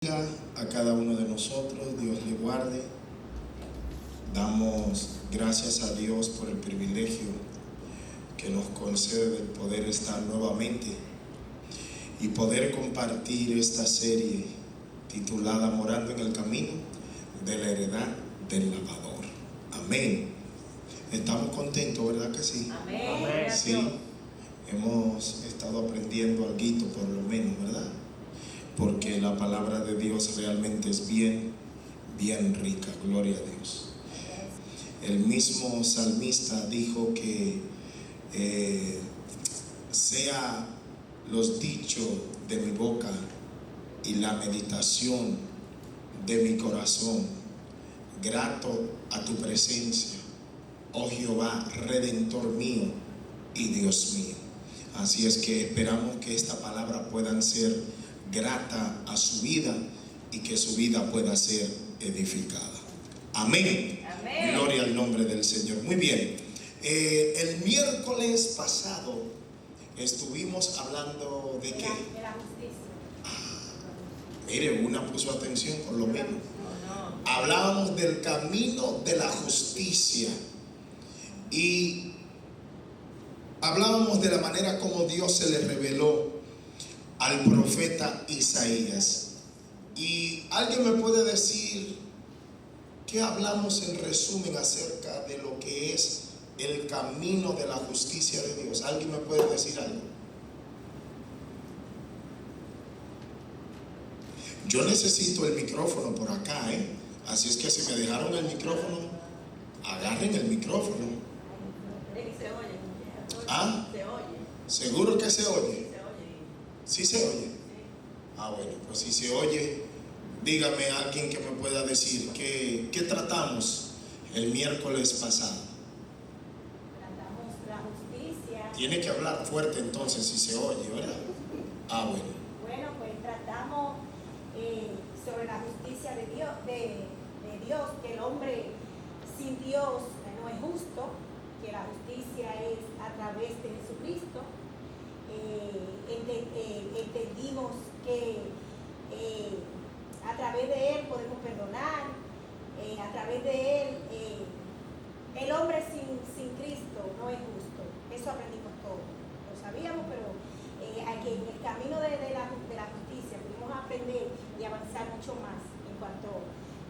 A cada uno de nosotros, Dios le guarde. Damos gracias a Dios por el privilegio que nos concede de poder estar nuevamente y poder compartir esta serie titulada Morando en el Camino de la Heredad del Lavador. Amén. Estamos contentos, ¿verdad que sí? Amén. Sí, hemos estado aprendiendo algo por lo menos, ¿verdad? Porque la palabra de Dios realmente es bien rica, gloria a Dios. El mismo salmista dijo que sea los dichos de mi boca y la meditación de mi corazón grato a tu presencia, oh Jehová, Redentor mío y Dios mío. Así es que esperamos que esta palabra puedan ser grata a su vida y que su vida pueda ser edificada. Amén. Amén. Gloria al nombre del Señor. Muy bien. El miércoles pasado estuvimos hablando de qué. De la justicia. Mire, una puso atención por lo menos. Hablábamos del camino de la justicia y hablábamos de la manera como Dios se le reveló al profeta Isaías. Y alguien me puede decir qué hablamos en resumen acerca de lo que es el camino de la justicia de Dios. ¿Alguien me puede decir algo? Yo necesito el micrófono por acá, así es que si me dejaron el micrófono, agarren el micrófono. Se oye. ¿Ah? Se oye. ¿Seguro que se oye? Se oye. ¿Sí se oye? Sí. Bueno, pues si se oye, dígame a alguien que me pueda decir ¿qué tratamos el miércoles pasado? Tratamos la justicia. Tiene que hablar fuerte entonces si se oye, ¿verdad? Bueno. Bueno, pues tratamos sobre la justicia de Dios, que el hombre sin Dios no es justo, que la justicia es a través de Jesucristo. Entendimos que a través de Él podemos perdonar, a través de Él el hombre sin Cristo no es justo. Eso aprendimos todo, lo sabíamos, pero aquí en el camino de la justicia pudimos aprender y avanzar mucho más en cuanto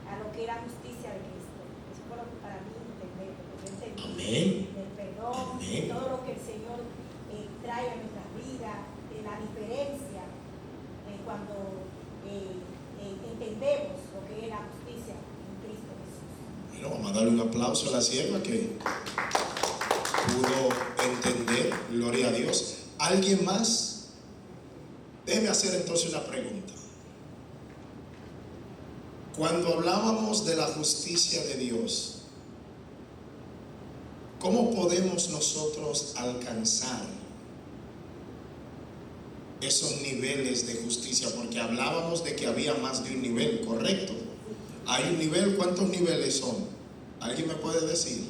a lo que era justicia de Cristo. Eso fue lo que para mí entender, porque yo entendí Amén. el perdón, Amén. todo lo que el Señor trae a nuestras vidas, la diferencia cuando entendemos lo que es la justicia en Cristo Jesús. Bueno, vamos a darle un aplauso a la sierva que pudo entender, gloria a Dios. ¿Alguien más? Déjeme hacer entonces una pregunta. Cuando hablábamos de la justicia de Dios, ¿cómo podemos nosotros alcanzar esos niveles de justicia? Porque hablábamos de que había más de un nivel, ¿correcto? Hay un nivel, ¿cuántos niveles son? ¿Alguien me puede decir?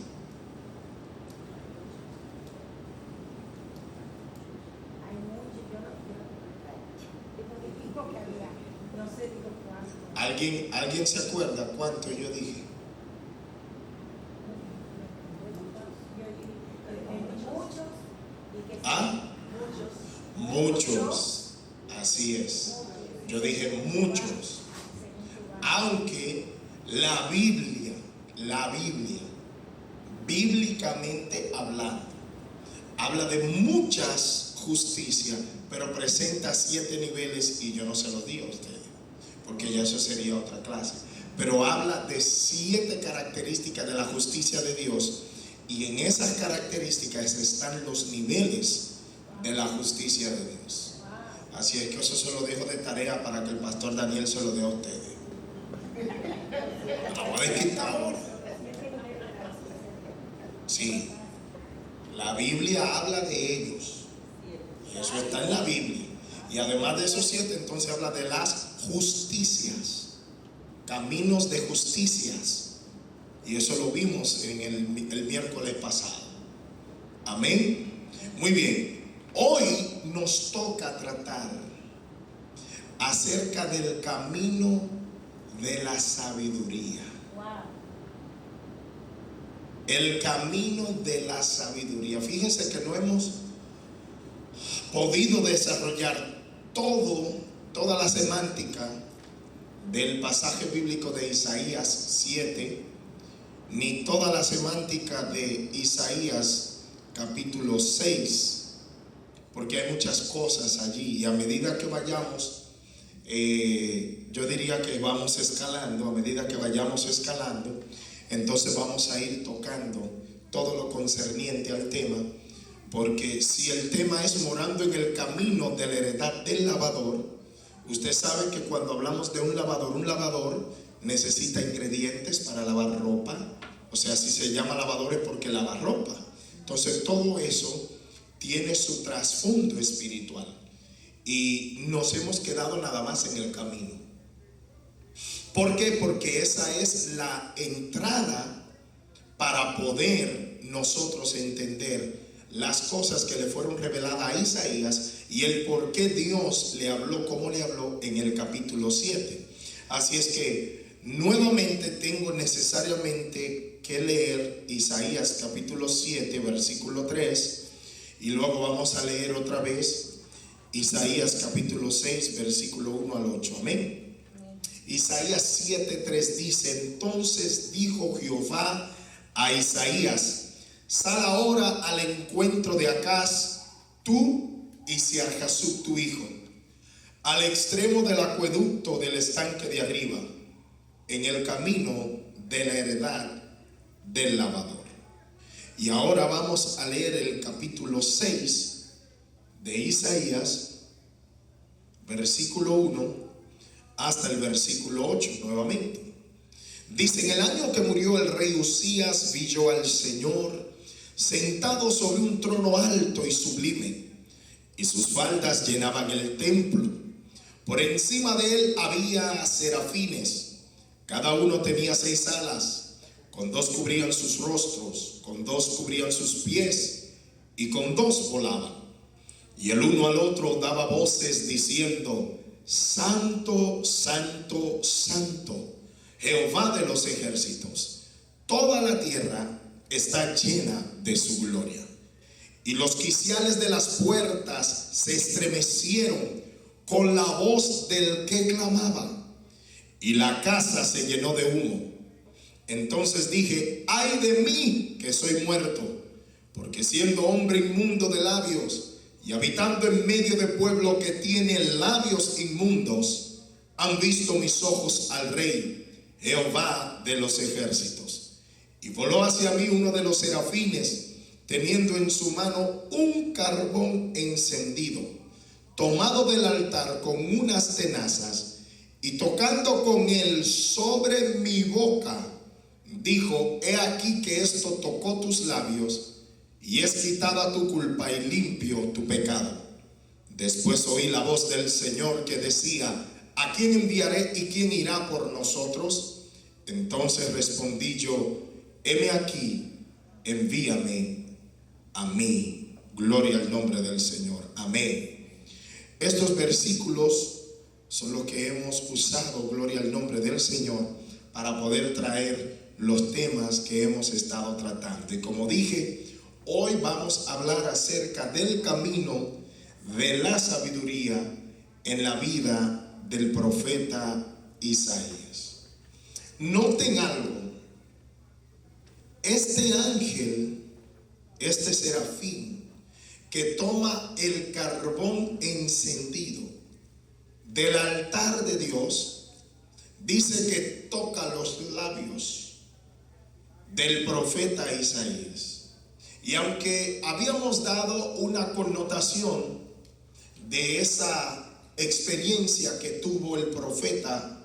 Hay mucho, yo digo que había, no sé, digo cuánto. ¿Alguien se acuerda cuánto yo dije? Muchos y que Muchos, así es. Yo dije muchos. Aunque la Biblia, bíblicamente hablando, habla de muchas justicias, pero presenta 7 niveles y yo no se los digo a ustedes, porque ya eso sería otra clase. Pero habla de 7 características de la justicia de Dios y en esas características están los niveles de la justicia de Dios. Así es que eso se lo dejo de tarea para que el pastor Daniel se lo dé a ustedes. Vamos a desquitar ahora. Sí, la Biblia habla de ellos. Y eso está en la Biblia. Y además de esos 7, entonces habla de las justicias, caminos de justicias. Y eso lo vimos en el miércoles pasado. Amén. Muy bien. Hoy nos toca tratar acerca del camino de la sabiduría. Wow. El camino de la sabiduría. Fíjense que no hemos podido desarrollar toda la semántica del pasaje bíblico de Isaías 7, ni toda la semántica de Isaías capítulo 6, porque hay muchas cosas allí, y a medida que vayamos, yo diría que vamos escalando, a medida que vayamos escalando, entonces vamos a ir tocando todo lo concerniente al tema, porque si el tema es morando en el camino de la heredad del lavador, usted sabe que cuando hablamos de un lavador necesita ingredientes para lavar ropa. O sea, si se llama lavador es porque lava ropa. Entonces todo eso tiene su trasfondo espiritual, y nos hemos quedado nada más en el camino. ¿Por qué? Porque esa es la entrada para poder nosotros entender las cosas que le fueron reveladas a Isaías y el por qué Dios le habló como le habló en el capítulo 7. Así es que nuevamente tengo necesariamente que leer Isaías capítulo 7 versículo 3, y luego vamos a leer otra vez Isaías capítulo 6 versículo 1 al 8. Amén. Isaías 7:3 dice: entonces dijo Jehová a Isaías: sal ahora al encuentro de Acaz, tú y Sear-Jasub tu hijo, al extremo del acueducto del estanque de arriba, en el camino de la heredad del lavador. Y ahora vamos a leer el capítulo 6 de Isaías, versículo 1 hasta el versículo 8 nuevamente. Dice: en el año que murió el rey Uzías, vi yo al Señor sentado sobre un trono alto y sublime, y sus faldas llenaban el templo. Por encima de él había serafines, cada uno tenía 6 alas, con 2 cubrían sus rostros, con 2 cubrían sus pies, y con 2 volaban. Y el uno al otro daba voces diciendo: Santo, Santo, Santo, Jehová de los ejércitos, toda la tierra está llena de su gloria. Y los quiciales de las puertas se estremecieron con la voz del que clamaba, y la casa se llenó de humo. Entonces dije: ay de mí, que soy muerto, porque siendo hombre inmundo de labios y habitando en medio de pueblo que tiene labios inmundos, han visto mis ojos al Rey, Jehová de los ejércitos. Y voló hacia mí uno de los serafines, teniendo en su mano un carbón encendido, tomado del altar con unas tenazas, y tocando con él sobre mi boca, dijo: he aquí que esto tocó tus labios, y es quitada tu culpa y limpio tu pecado. Después oí la voz del Señor que decía: ¿a quién enviaré y quién irá por nosotros? Entonces respondí yo: heme aquí, envíame a mí. Gloria al nombre del Señor. Amén. Estos versículos son los que hemos usado, gloria al nombre del Señor, para poder traer los temas que hemos estado tratando. Y como dije, hoy vamos a hablar acerca del camino de la sabiduría en la vida del profeta Isaías. Noten algo: este ángel, este serafín que toma el carbón encendido del altar de Dios, dice que toca los labios del profeta Isaías. Y aunque habíamos dado una connotación de esa experiencia que tuvo el profeta,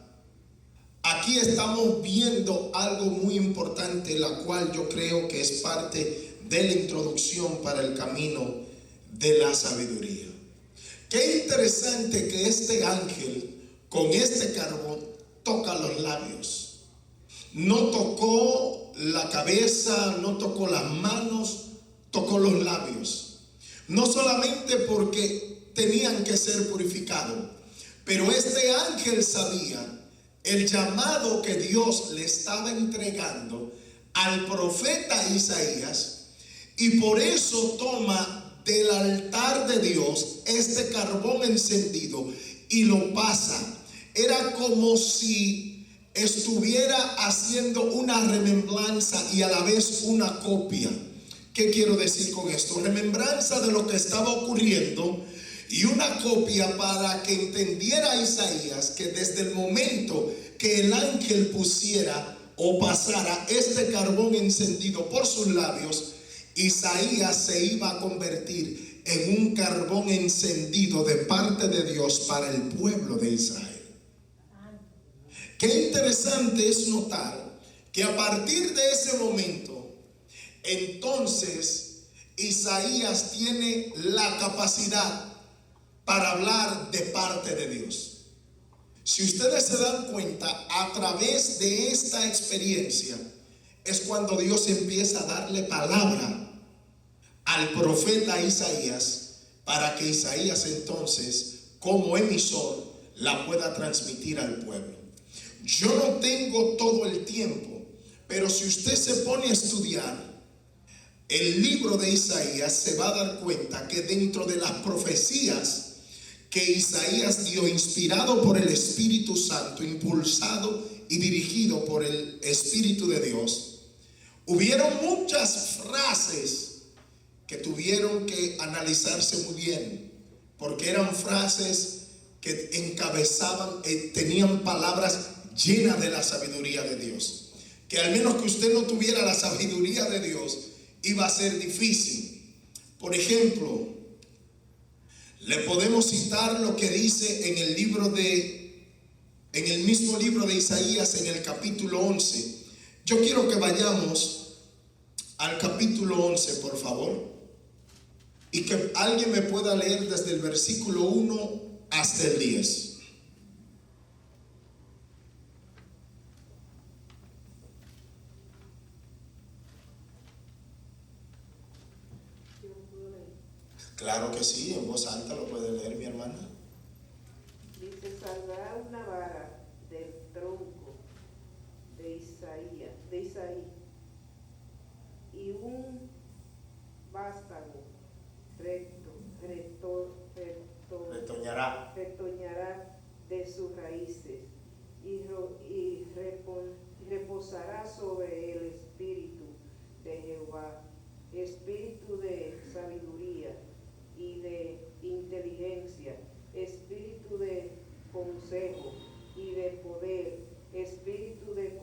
aquí estamos viendo algo muy importante, la cual yo creo que es parte de la introducción para el camino de la sabiduría. Qué interesante que este ángel con este carbón toca los labios. No tocó la cabeza, no tocó las manos, tocó los labios. No solamente porque tenían que ser purificados, Pero este ángel sabía el llamado que Dios le estaba entregando al profeta Isaías, y por eso toma del altar de Dios este carbón encendido y lo pasa. Era como si estuviera haciendo una remembranza y a la vez una copia. ¿Qué quiero decir con esto? Remembranza de lo que estaba ocurriendo y una copia para que entendiera Isaías que desde el momento que el ángel pusiera o pasara este carbón encendido por sus labios, Isaías se iba a convertir en un carbón encendido de parte de Dios para el pueblo de Israel. Qué interesante es notar que a partir de ese momento, entonces Isaías tiene la capacidad para hablar de parte de Dios. Si ustedes se dan cuenta, a través de esta experiencia es cuando Dios empieza a darle palabra al profeta Isaías, para que Isaías entonces, como emisor, la pueda transmitir al pueblo. Yo no tengo todo el tiempo, pero si usted se pone a estudiar el libro de Isaías, se va a dar cuenta que dentro de las profecías que Isaías dio, inspirado por el Espíritu Santo, impulsado y dirigido por el Espíritu de Dios, hubieron muchas frases que tuvieron que analizarse muy bien, porque eran frases que encabezaban, tenían palabras llenas de la sabiduría de Dios, que al menos que usted no tuviera la sabiduría de Dios, iba a ser difícil. Por ejemplo, le podemos citar lo que dice en el mismo libro de Isaías, en el capítulo 11. Yo quiero que vayamos al capítulo 11, por favor, y que alguien me pueda leer desde el versículo 1 hasta el 10. Claro que sí, en voz alta lo puede leer mi hermana. Dice: saldrá una vara del tronco de Isaí, y un vástago retoñará de sus raíces, y reposará sobre el espíritu de Jehová, espíritu de sabiduría y de inteligencia, espíritu de consejo y de poder, espíritu de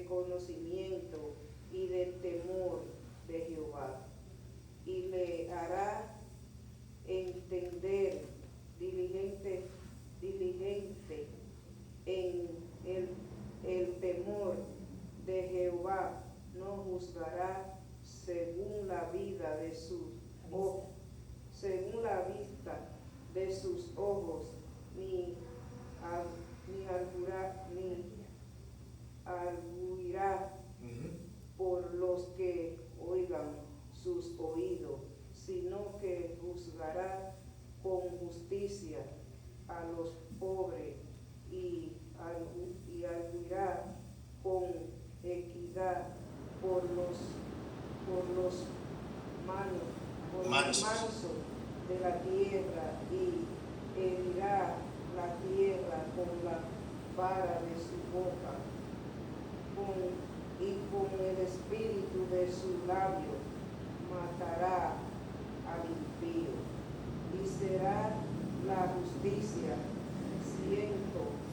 conocimiento y de temor de Jehová. Y le hará entender diligente en el temor de Jehová. No juzgará según la vida de según la vista de sus ojos, ni arguirá por los que oigan sus oídos, sino que juzgará con justicia a los pobres, y arguirá con equidad por los mansos de la tierra, y herirá la tierra con la vara de su boca, y con el espíritu de sus labios matará al impío, y será la justicia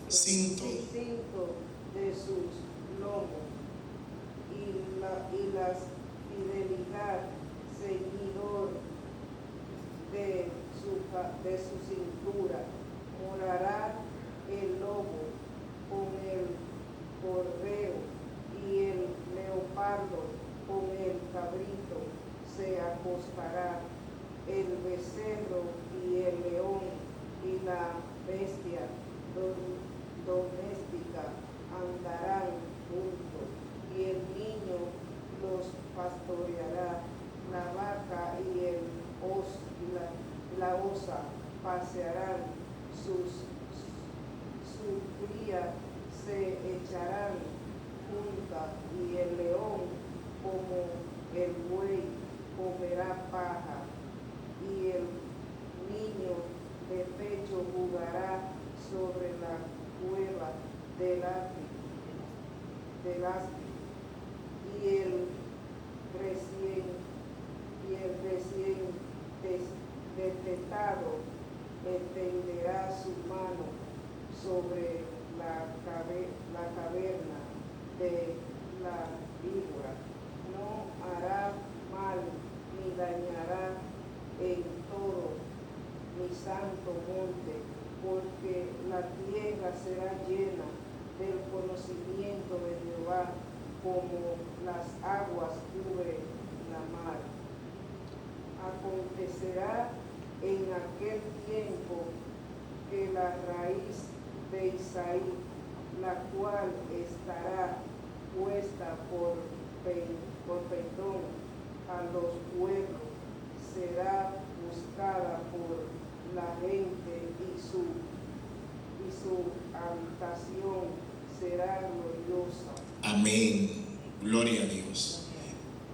cinto de sus lomos, y la fidelidad ceñidor de su cintura. Morará el lobo con el cordero, y el leopardo con el cabrito se acostará. El becerro y el león y la bestia doméstica andarán juntos, y el niño los pastoreará. La vaca y la osa pasearán sus su cría se echarán junta, y el león como el buey comerá paja, y el niño de pecho jugará sobre la cueva del aspi, y el recién destetado extenderá su mano sobre la caverna de la víbora. No hará mal ni dañará en todo mi santo monte, porque la tierra será llena del conocimiento de Jehová, como las aguas cubren la mar. Acontecerá en aquel tiempo que la raíz de Isaí, la cual estará puesta por perdón a los pueblos, será buscada por la gente, y su habitación será gloriosa. Amén. Gloria a Dios.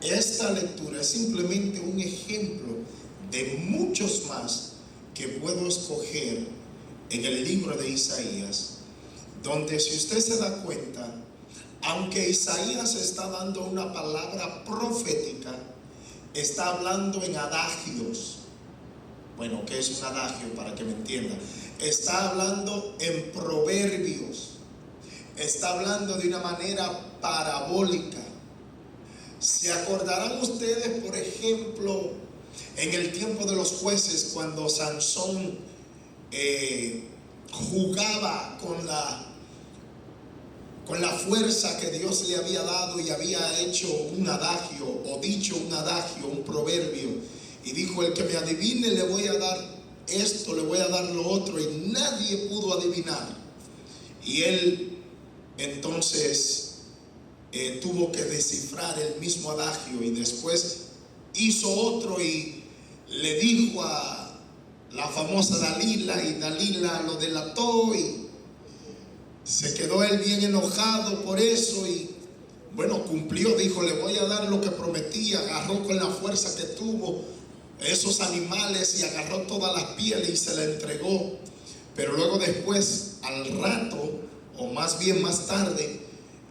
Esta lectura es simplemente un ejemplo de muchos más que puedo escoger en el libro de Isaías, donde, si usted se da cuenta, aunque Isaías está dando una palabra profética, está hablando en adagios. Bueno, ¿qué es un adagio? Para que me entienda. Está hablando en proverbios. Está hablando de una manera parabólica. ¿Se acordarán ustedes, por ejemplo, en el tiempo de los jueces, cuando Sansón jugaba con la fuerza que Dios le había dado y había hecho un adagio, o dicho un adagio, un proverbio, y dijo: el que me adivine le voy a dar esto, le voy a dar lo otro, y nadie pudo adivinar? Y él entonces tuvo que descifrar el mismo adagio, y después hizo otro y le dijo a la famosa Dalila, y Dalila lo delató, y se quedó él bien enojado por eso, y bueno, cumplió, dijo: le voy a dar lo que prometí. Agarró con la fuerza que tuvo esos animales y agarró todas las pieles y se la entregó. Pero luego, después, al rato, o más bien más tarde,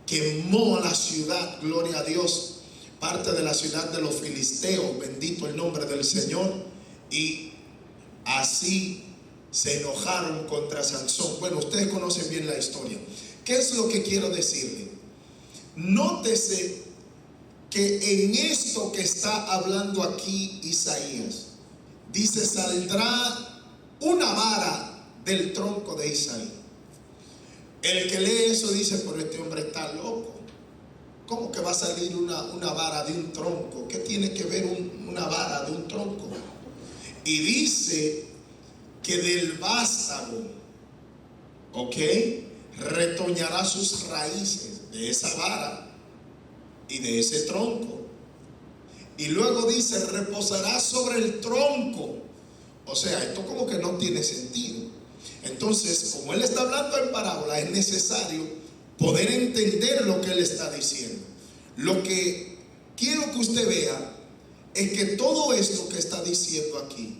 quemó la ciudad, gloria a Dios, parte de la ciudad de los filisteos, bendito el nombre del Señor, y así se enojaron contra Sansón. Bueno, ustedes conocen bien la historia. ¿Qué es lo que quiero decirle? Nótese que en esto que está hablando aquí Isaías, dice: saldrá una vara del tronco de Isaí. El que lee eso dice: pero este hombre está loco. ¿Cómo que va a salir una vara de un tronco? ¿Qué tiene que ver una vara de un tronco? Y dice que del vástago, retoñará sus raíces, de esa vara y de ese tronco. Y luego dice: reposará sobre el tronco. O sea, esto como que no tiene sentido. Entonces, como él está hablando en parábola, es necesario poder entender lo que él está diciendo. Lo que quiero que usted vea es que todo esto que está diciendo aquí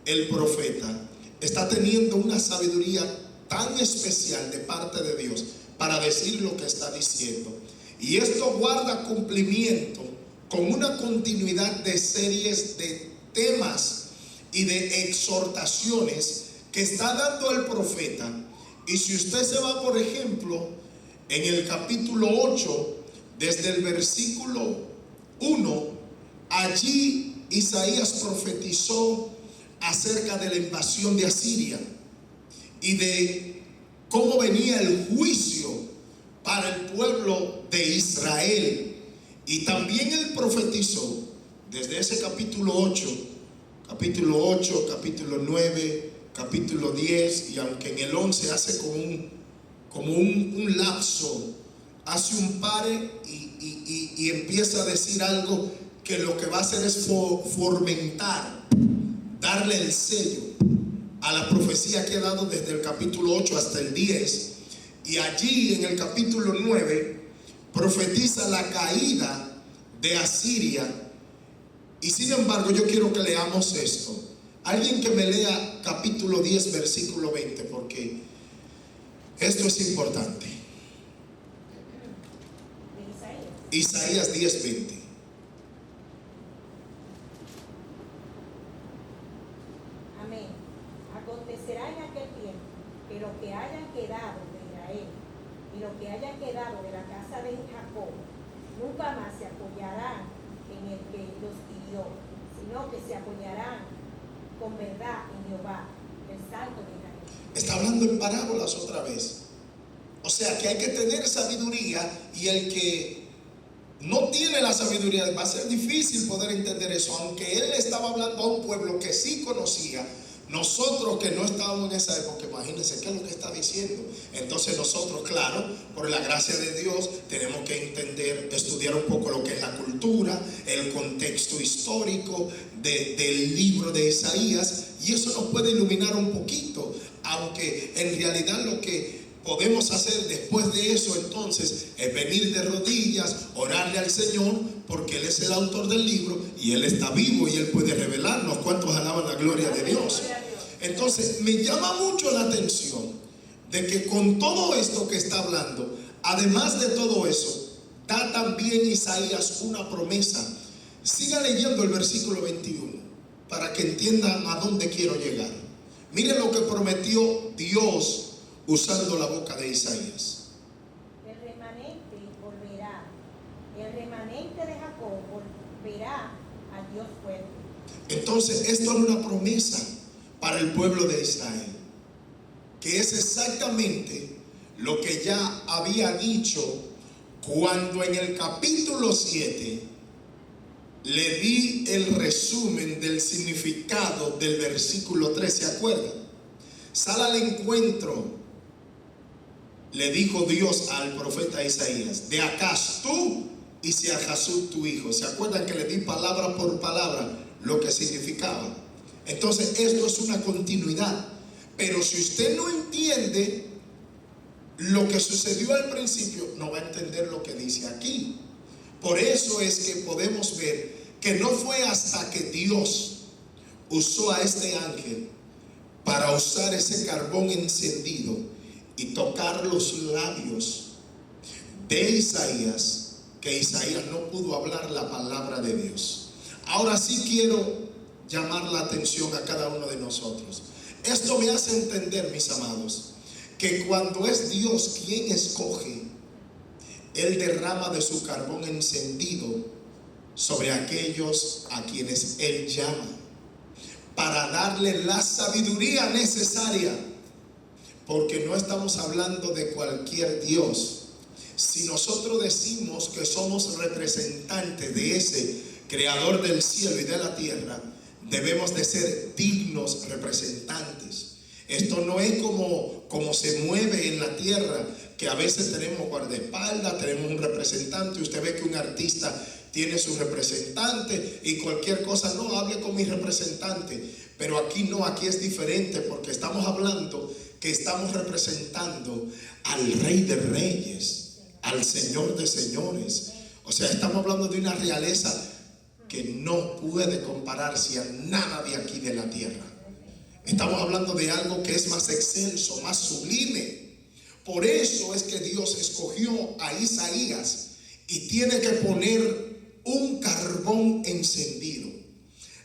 el profeta está teniendo una sabiduría tan especial de parte de Dios para decir lo que está diciendo. Y esto guarda cumplimiento con una continuidad de series de temas y de exhortaciones que está dando el profeta. Y si usted se va, por ejemplo, en el capítulo 8, desde el versículo 1, allí Isaías profetizó acerca de la invasión de Asiria y de cómo venía el juicio para el pueblo de Israel. Y también él profetizó desde ese capítulo 8, capítulo 9, capítulo 10, y aunque en el 11 hace como un lapso, hace un pare y empieza a decir algo que lo que va a hacer es fomentar, darle el sello a la profecía que ha dado desde el capítulo 8 hasta el 10. Y allí en el capítulo 9 profetiza la caída de Asiria. Y sin embargo yo quiero que leamos esto. Alguien que me lea capítulo 10 versículo 20, porque esto es importante. Isaías 10, 20. Amén. Acontecerá en aquel tiempo que los que hayan quedado de Israel y los que hayan quedado de la casa de Jacob nunca más se apoyarán en el que los hirió, sino que se apoyarán con verdad en Jehová, el Santo de Israel. Está hablando en parábolas otra vez. O sea que hay que tener sabiduría, y el que no tiene la sabiduría va a ser difícil poder entender eso. Aunque él estaba hablando a un pueblo que sí conocía, nosotros que no estábamos en esa época, imagínense qué es lo que está diciendo. Entonces nosotros, claro, por la gracia de Dios, tenemos que entender, estudiar un poco lo que es la cultura, el contexto histórico del libro de Isaías, y eso nos puede iluminar un poquito. Aunque en realidad lo que podemos hacer después de eso entonces es venir de rodillas, orarle al Señor, porque Él es el autor del libro y Él está vivo y Él puede revelarnos. ¿Cuántos alaban la gloria de Dios? Entonces me llama mucho la atención de que con todo esto que está hablando, además de todo eso, da también Isaías una promesa. Siga leyendo el versículo 21 para que entiendan a dónde quiero llegar. Mire lo que prometió Dios usando la boca de Isaías. El remanente volverá, el remanente de Jacob volverá a Dios fuerte. Entonces esto es una promesa para el pueblo de Israel, que es exactamente lo que ya había dicho cuando en el capítulo 7 le di el resumen del significado del versículo 3. ¿Se acuerdan? Sal al encuentro, le dijo Dios al profeta Isaías, de Acaz tú y si a Jasub tu hijo. ¿Se acuerdan que le di palabra por palabra lo que significaba? Entonces esto es una continuidad. Pero si usted no entiende lo que sucedió al principio, no va a entender lo que dice aquí. Por eso es que podemos ver que no fue hasta que Dios usó a este ángel para usar ese carbón encendido y tocar los labios de Isaías, que Isaías no pudo hablar la palabra de Dios. Ahora sí quiero llamar la atención a cada uno de nosotros. Esto me hace entender, mis amados, que cuando es Dios quien escoge, Él derrama de su carbón encendido sobre aquellos a quienes Él llama, para darle la sabiduría necesaria, porque no estamos hablando de cualquier Dios. Si nosotros decimos que somos representantes de ese creador del cielo y de la tierra, debemos de ser dignos representantes. Esto no es como se mueve en la tierra, que a veces tenemos guardaespaldas, tenemos un representante. Usted ve que un artista tiene su representante y cualquier cosa, no, hable con mi representante. Pero aquí no, aquí es diferente, porque estamos hablando que estamos representando al Rey de Reyes, al Señor de Señores. O sea, estamos hablando de una realeza que no puede compararse a nada de aquí de la tierra. Estamos hablando de algo que es más excelso, más sublime. Por eso es que Dios escogió a Isaías y tiene que poner un carbón encendido.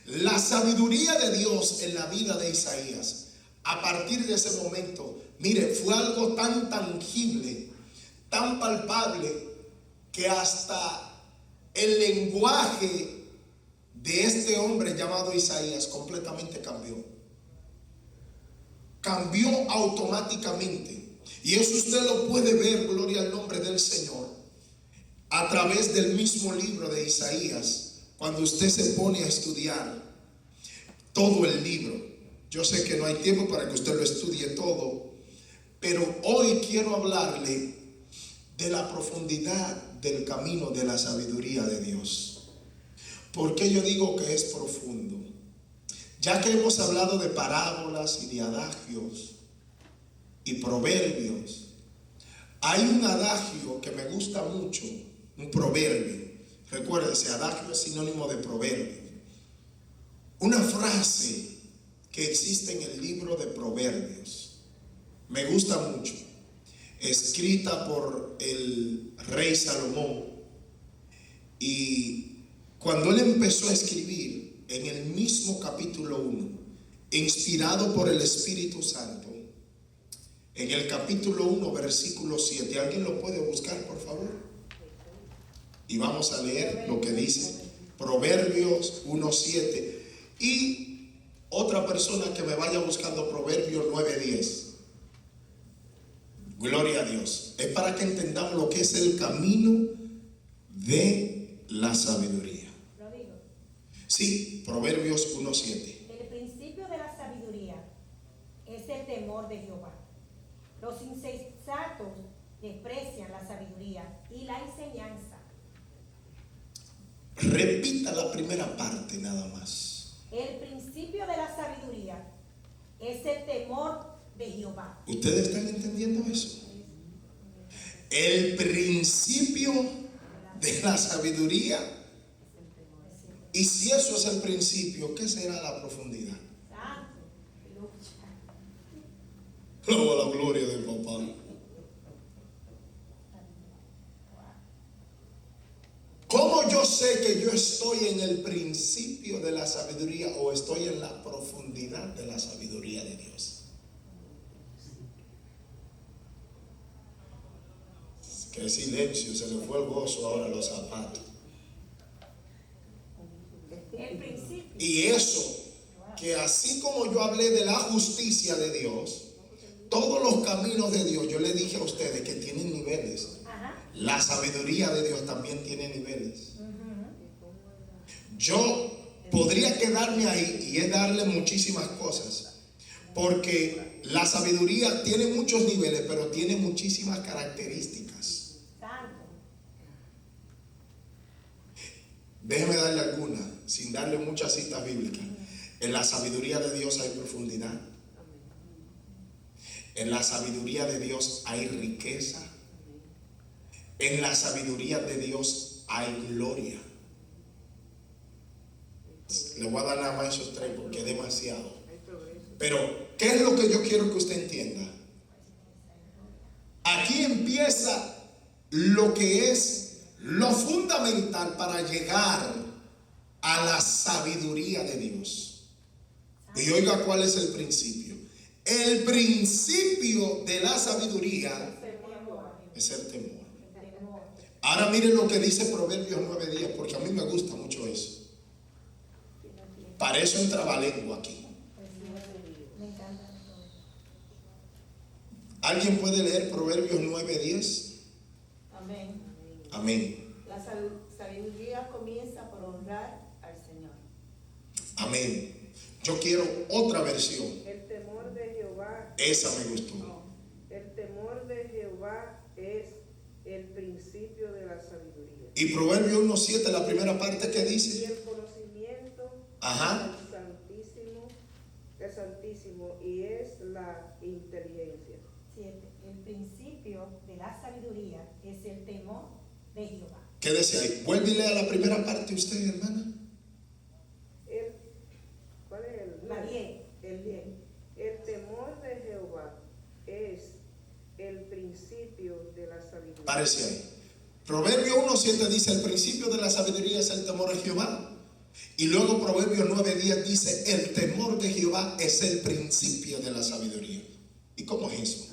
La sabiduría de Dios en la vida de Isaías, a partir de ese momento, mire, fue algo tan tangible, tan palpable, que hasta el lenguaje de este hombre llamado Isaías completamente cambió. Cambió automáticamente. Y eso usted lo puede ver, gloria al nombre del Señor, a través del mismo libro de Isaías. Cuando usted se pone a estudiar todo el libro, yo sé que no hay tiempo para que usted lo estudie todo, pero hoy quiero hablarle de la profundidad del camino de la sabiduría de Dios. ¿Por qué yo digo que es profundo? Ya que hemos hablado de parábolas y de adagios y proverbios, hay un adagio que me gusta mucho, un proverbio. Recuérdense, adagio es sinónimo de proverbio. Una frase que existe en el libro de Proverbios, me gusta mucho, escrita por el rey Salomón. Y cuando él empezó a escribir en el mismo capítulo 1, inspirado por el Espíritu Santo, en el capítulo 1, versículo 7, ¿alguien lo puede buscar, por favor? Y vamos a leer lo que dice Proverbios 1:7. Y otra persona que me vaya buscando Proverbios 9:10. Gloria a Dios. Es para que entendamos lo que es el camino de la sabiduría. Lo digo. Sí, Proverbios 1:7. El principio de la sabiduría es el temor de Jehová. Los insensatos desprecian la sabiduría y la enseñanza. Repita la primera parte nada más. El principio de la sabiduría es el temor de Jehová. ¿Ustedes están entendiendo eso? El principio de la sabiduría. Y si eso es el principio, ¿qué será la profundidad? Santo, lucha. Luego la gloria del papá. ¿Cómo yo sé que yo estoy en el principio de la sabiduría o estoy en la profundidad de la sabiduría de Dios? Qué silencio, se le fue el gozo ahora a los zapatos. El principio. Y eso, que así como yo hablé de la justicia de Dios, todos los caminos de Dios, yo le dije a ustedes que tienen niveles. Ajá. La sabiduría de Dios también tiene niveles. Yo podría quedarme ahí y es darle muchísimas cosas, porque la sabiduría tiene muchos niveles, pero tiene muchísimas características. Santo. Déjeme darle algunas, sin darle muchas citas bíblicas. En la sabiduría de Dios hay profundidad. En la sabiduría de Dios hay riqueza. En la sabiduría de Dios hay gloria. Le voy a dar nada más esos tres porque es demasiado. Pero, ¿qué es lo que yo quiero que usted entienda? Aquí empieza lo que es lo fundamental para llegar a la sabiduría de Dios. Y oiga cuál es el principio. El principio de la sabiduría es el temor. Ahora miren lo que dice Proverbios 9:10, porque a mí me gusta mucho eso. Parece un trabalengua aquí. Me encanta. ¿Alguien puede leer Proverbios 9:10? Amén. Amén. La sabiduría comienza por honrar al Señor. Amén. Yo quiero otra versión. El temor de Jehová. Esa me gustó. El temor de Jehová es el principio de la sabiduría. Y Proverbios 1:7, la primera parte que Y dice. el conocimiento Ajá. del Santísimo y es la inteligencia. 7. El principio de la sabiduría es el temor de Jehová. ¿Qué decía ahí? Vuelve y lea la primera parte usted, hermana. ¿Cuál es el? La 10. El 10. El temor de Jehová es el principio de la sabiduría. Parece ahí. Proverbios 1:7 dice: el principio de la sabiduría es el temor de Jehová. Y luego Proverbios 9:10 dice: el temor de Jehová es el principio de la sabiduría. ¿Y cómo es eso?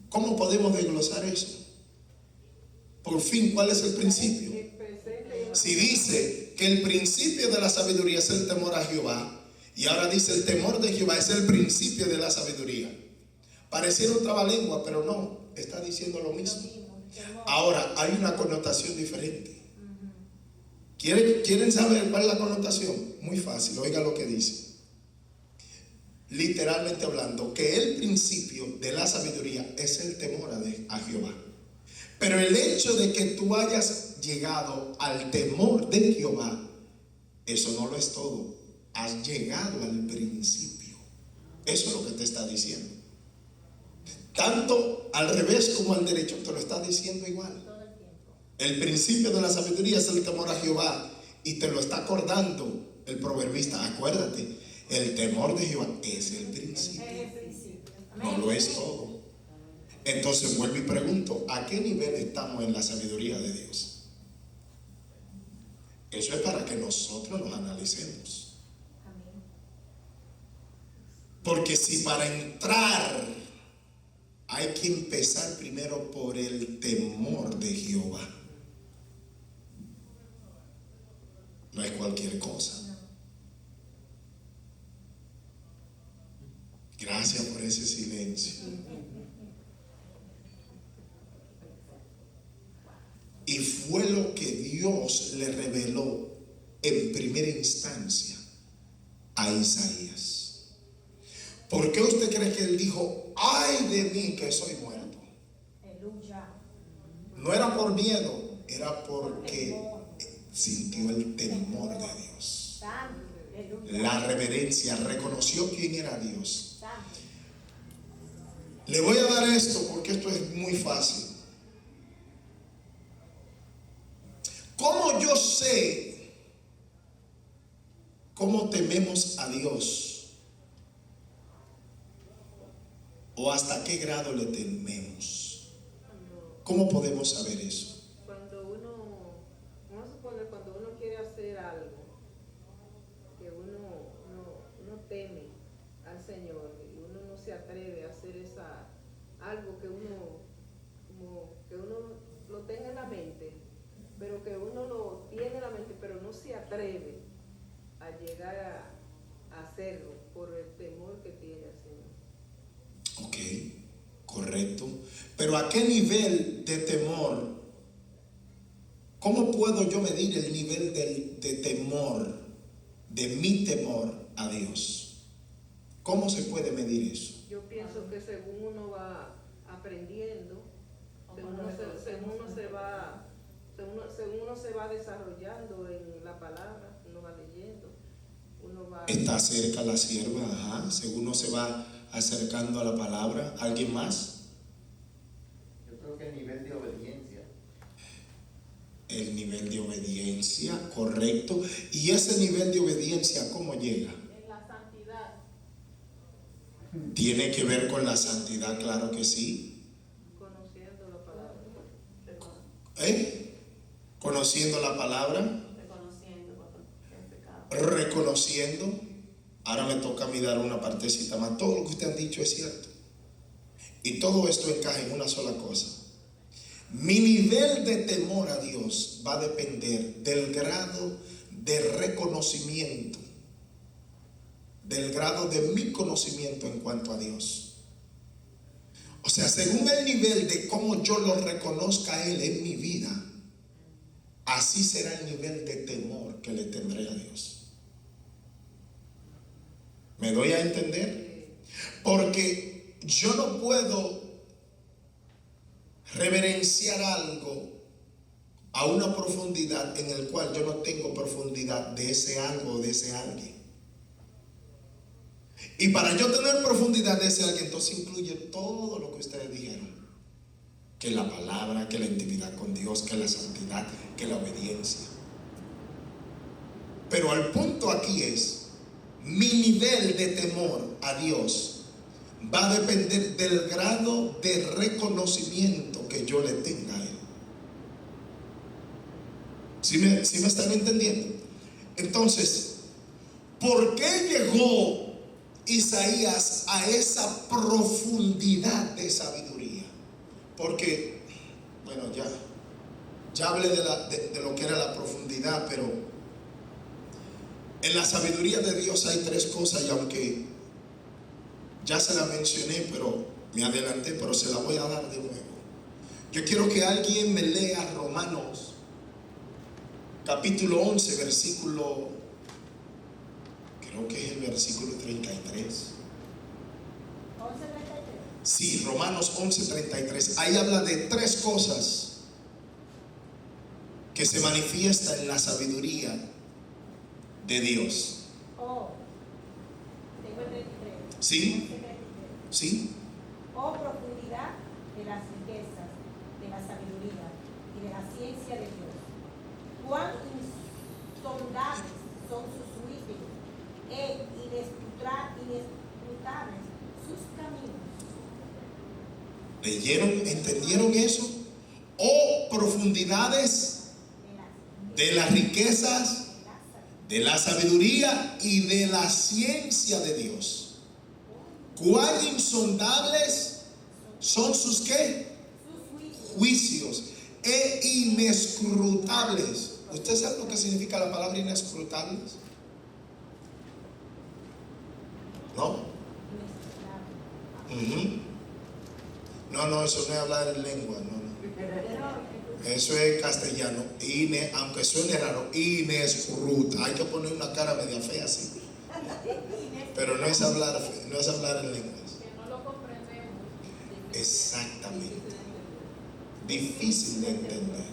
¿Cómo podemos desglosar eso? Por fin, ¿cuál es el principio? Si dice que el principio de la sabiduría es el temor a Jehová, y ahora dice el temor de Jehová es el principio de la sabiduría, pareciera un trabalengua, pero no, está diciendo lo mismo. Ahora, hay una connotación diferente. ¿Quieren saber cuál es la connotación? Muy fácil, oiga lo que dice. Literalmente hablando, que el principio de la sabiduría es el temor a Jehová. Pero el hecho de que tú hayas llegado al temor de Jehová Eso no lo es todo. Has llegado al principio. Eso es lo que te está diciendo. Tanto al revés como al derecho te lo está diciendo igual. Todo el tiempo. El principio de la sabiduría es el temor a Jehová. Y te lo está acordando el proverbista. Acuérdate, el temor de Jehová es el principio. Es el principio. No lo es todo. Entonces vuelvo y pregunto, ¿a qué nivel estamos en la sabiduría de Dios? Eso es para que nosotros nos analicemos. Amén. Porque si para entrar hay que empezar primero por el temor de Jehová. No es cualquier cosa. Gracias por ese silencio. Y fue lo que Dios le reveló en primera instancia a Isaías. ¿Por qué usted cree que él dijo, ay de mí que soy muerto? Aleluya. No era por miedo, era porque sintió el temor de Dios. Santo. Aleluya. La reverencia, reconoció quién era Dios. Santo. Le voy a dar esto porque esto es muy fácil. ¿Cómo yo sé cómo tememos a Dios? ¿O hasta qué grado le tememos? ¿Cómo podemos saber eso? Cuando vamos a suponer, cuando uno quiere hacer algo, que uno teme al Señor y uno no se atreve a hacer algo que uno lo tenga en la mente, pero que uno lo tiene en la mente, pero no se atreve a llegar a hacerlo por el temor que tiene al Señor. Ok, correcto. Pero ¿a qué nivel de temor? ¿Cómo puedo yo medir el nivel de temor, de mi temor a Dios? ¿Cómo se puede medir eso? Yo pienso que según uno va aprendiendo, según uno se va desarrollando en la palabra, uno va leyendo, uno va... Está cerca la sierva, ajá. Según uno se va acercando a la palabra. ¿Alguien más? Yo creo que el nivel de obediencia. El nivel de obediencia, correcto. ¿Y ese nivel de obediencia cómo llega? En la santidad. ¿Tiene que ver con la santidad? Claro que sí. Conociendo la palabra. Conociendo la palabra, reconociendo. Ahora me toca a mí dar una partecita más. Todo lo que usted ha dicho es cierto. Y todo esto encaja en una sola cosa. Mi nivel de temor a Dios va a depender del grado de reconocimiento, del grado de mi conocimiento en cuanto a Dios. O sea, según el nivel de cómo yo lo reconozca a Él en mi vida, así será el nivel de temor que le tendré a Dios. ¿Me doy a entender? Porque yo no puedo reverenciar algo a una profundidad en el cual yo no tengo profundidad de ese algo o de ese alguien. Y para yo tener profundidad de ese alguien, entonces incluye todo lo que ustedes dijeron. Que la palabra, que la intimidad con Dios, que la santidad, que la obediencia. Pero al punto aquí es, mi nivel de temor a Dios va a depender del grado de reconocimiento que yo le tenga a Él. ¿Sí me están entendiendo? Entonces, ¿por qué llegó Isaías a esa profundidad de sabiduría? Porque, bueno, ya hablé de lo que era la profundidad, pero en la sabiduría de Dios hay tres cosas, y aunque ya se la mencioné, pero me adelanté, pero se la voy a dar de nuevo. Yo quiero que alguien me lea Romanos capítulo 11, versículo, creo que es el versículo 33. 11:33. Sí, Romanos 11:33. Ahí habla de tres cosas que se manifiestan en la sabiduría de Dios. Oh, tengo el 33. ¿Sí? 33. ¿Sí? Oh, profundidad de las riquezas, de la sabiduría y de la ciencia de Dios. Cuán insondables son sus juicios e inescrutables sus caminos. ¿Leyeron? ¿Entendieron eso? Oh, profundidades de las riquezas, de la sabiduría y de la ciencia de Dios. Cuán insondables son sus ¿qué? Juicios e inescrutables. ¿Usted sabe lo que significa la palabra inescrutables? ¿No? No, eso no es hablar en lengua, no. Eso es castellano, aunque suene raro, inescruta. Hay que poner una cara media fea así. Pero no es hablar en lenguas. Que no lo comprendemos. Exactamente. Difícil de entender.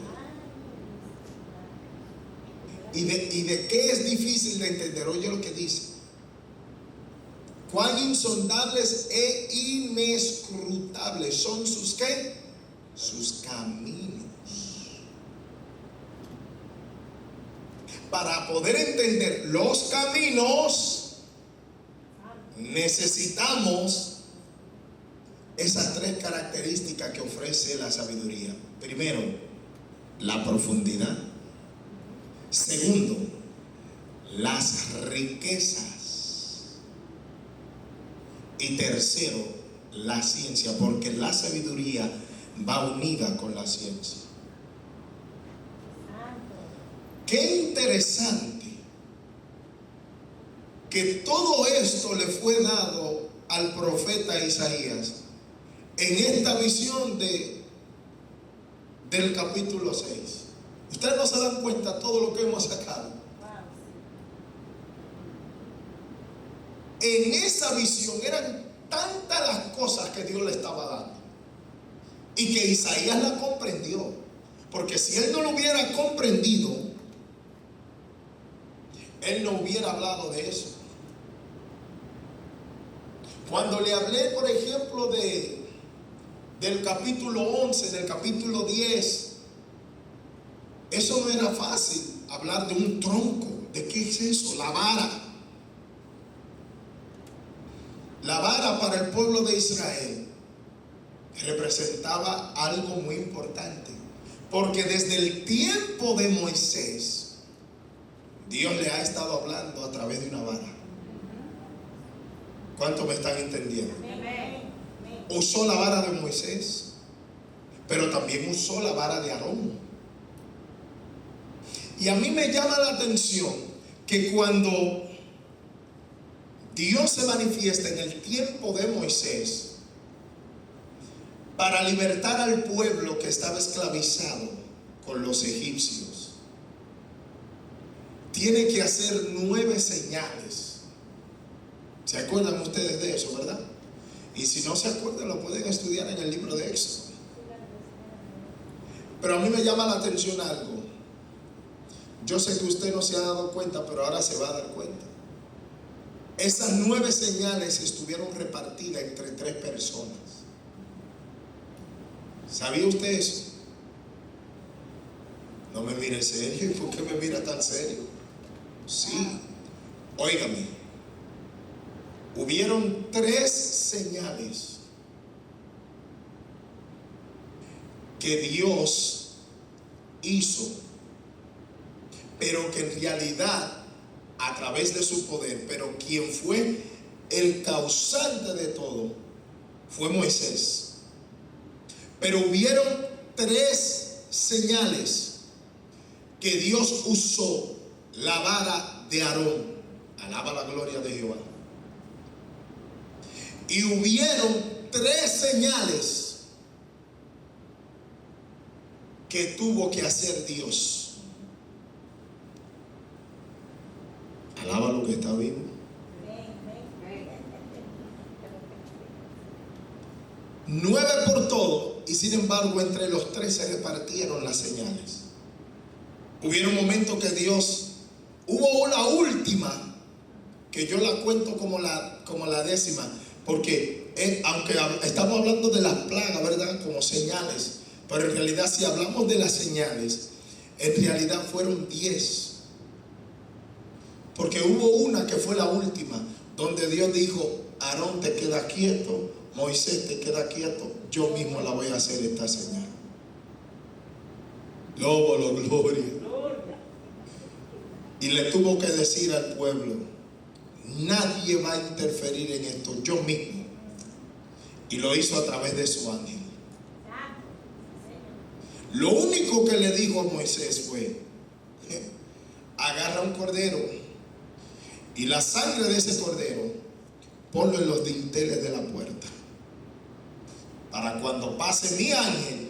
¿Y de qué es difícil de entender? Oye lo que dice. Cuán insondables e inescrutables son sus ¿qué? Sus caminos. Para poder entender los caminos, necesitamos esas tres características que ofrece la sabiduría. Primero, la profundidad. Segundo, las riquezas. Y tercero, la ciencia, porque la sabiduría va unida con la ciencia. Qué interesante que todo esto le fue dado al profeta Isaías en esta visión del capítulo 6. Ustedes no se dan cuenta todo lo que hemos sacado. En esa visión eran tantas las cosas que Dios le estaba dando y que Isaías la comprendió, porque si él no lo hubiera comprendido, él no hubiera hablado de eso. Cuando le hablé, por ejemplo, del capítulo 11, del capítulo 10, eso no era fácil, hablar de un tronco. ¿De qué es eso? La vara. La vara para el pueblo de Israel representaba algo muy importante, porque desde el tiempo de Moisés, Dios le ha estado hablando a través de una vara. ¿Cuántos me están entendiendo? Usó la vara de Moisés, pero también usó la vara de Aarón. Y a mí me llama la atención que cuando Dios se manifiesta en el tiempo de Moisés para libertar al pueblo que estaba esclavizado con los egipcios, tiene que hacer 9 señales. ¿Se acuerdan ustedes de eso, verdad? Y si no se acuerdan, lo pueden estudiar en el libro de Éxodo. Pero a mí me llama la atención algo. Yo sé que usted no se ha dado cuenta, pero ahora se va a dar cuenta. Esas 9 señales estuvieron repartidas entre 3 personas. ¿Sabía usted eso? No me mire serio. ¿Por qué me mira tan serio? Sí. Óigame. Hubieron 3 señales que Dios hizo, pero que en realidad a través de su poder, pero quien fue el causante de todo fue Moisés. Pero hubieron 3 señales que Dios usó: la vara de Aarón, alaba la gloria de Jehová, y hubieron 3 señales que tuvo que hacer Dios. Alaba lo que está vivo. 9 por todo, y sin embargo entre los 3 se repartieron las señales. Hubieron momentos que Dios Hubo una última que yo la cuento como la 10ª, porque aunque estamos hablando de las plagas, ¿verdad? Como señales, pero en realidad si hablamos de las señales, en realidad fueron 10. Porque hubo una que fue la última, donde Dios dijo: Aarón te queda quieto, Moisés te queda quieto, yo mismo la voy a hacer esta señal. Gloria. Y le tuvo que decir al pueblo: nadie va a interferir en esto, yo mismo. Y lo hizo a través de su ángel. Lo único que le dijo a Moisés fue: agarra un cordero y la sangre de ese cordero ponlo en los dinteles de la puerta, para cuando pase mi ángel,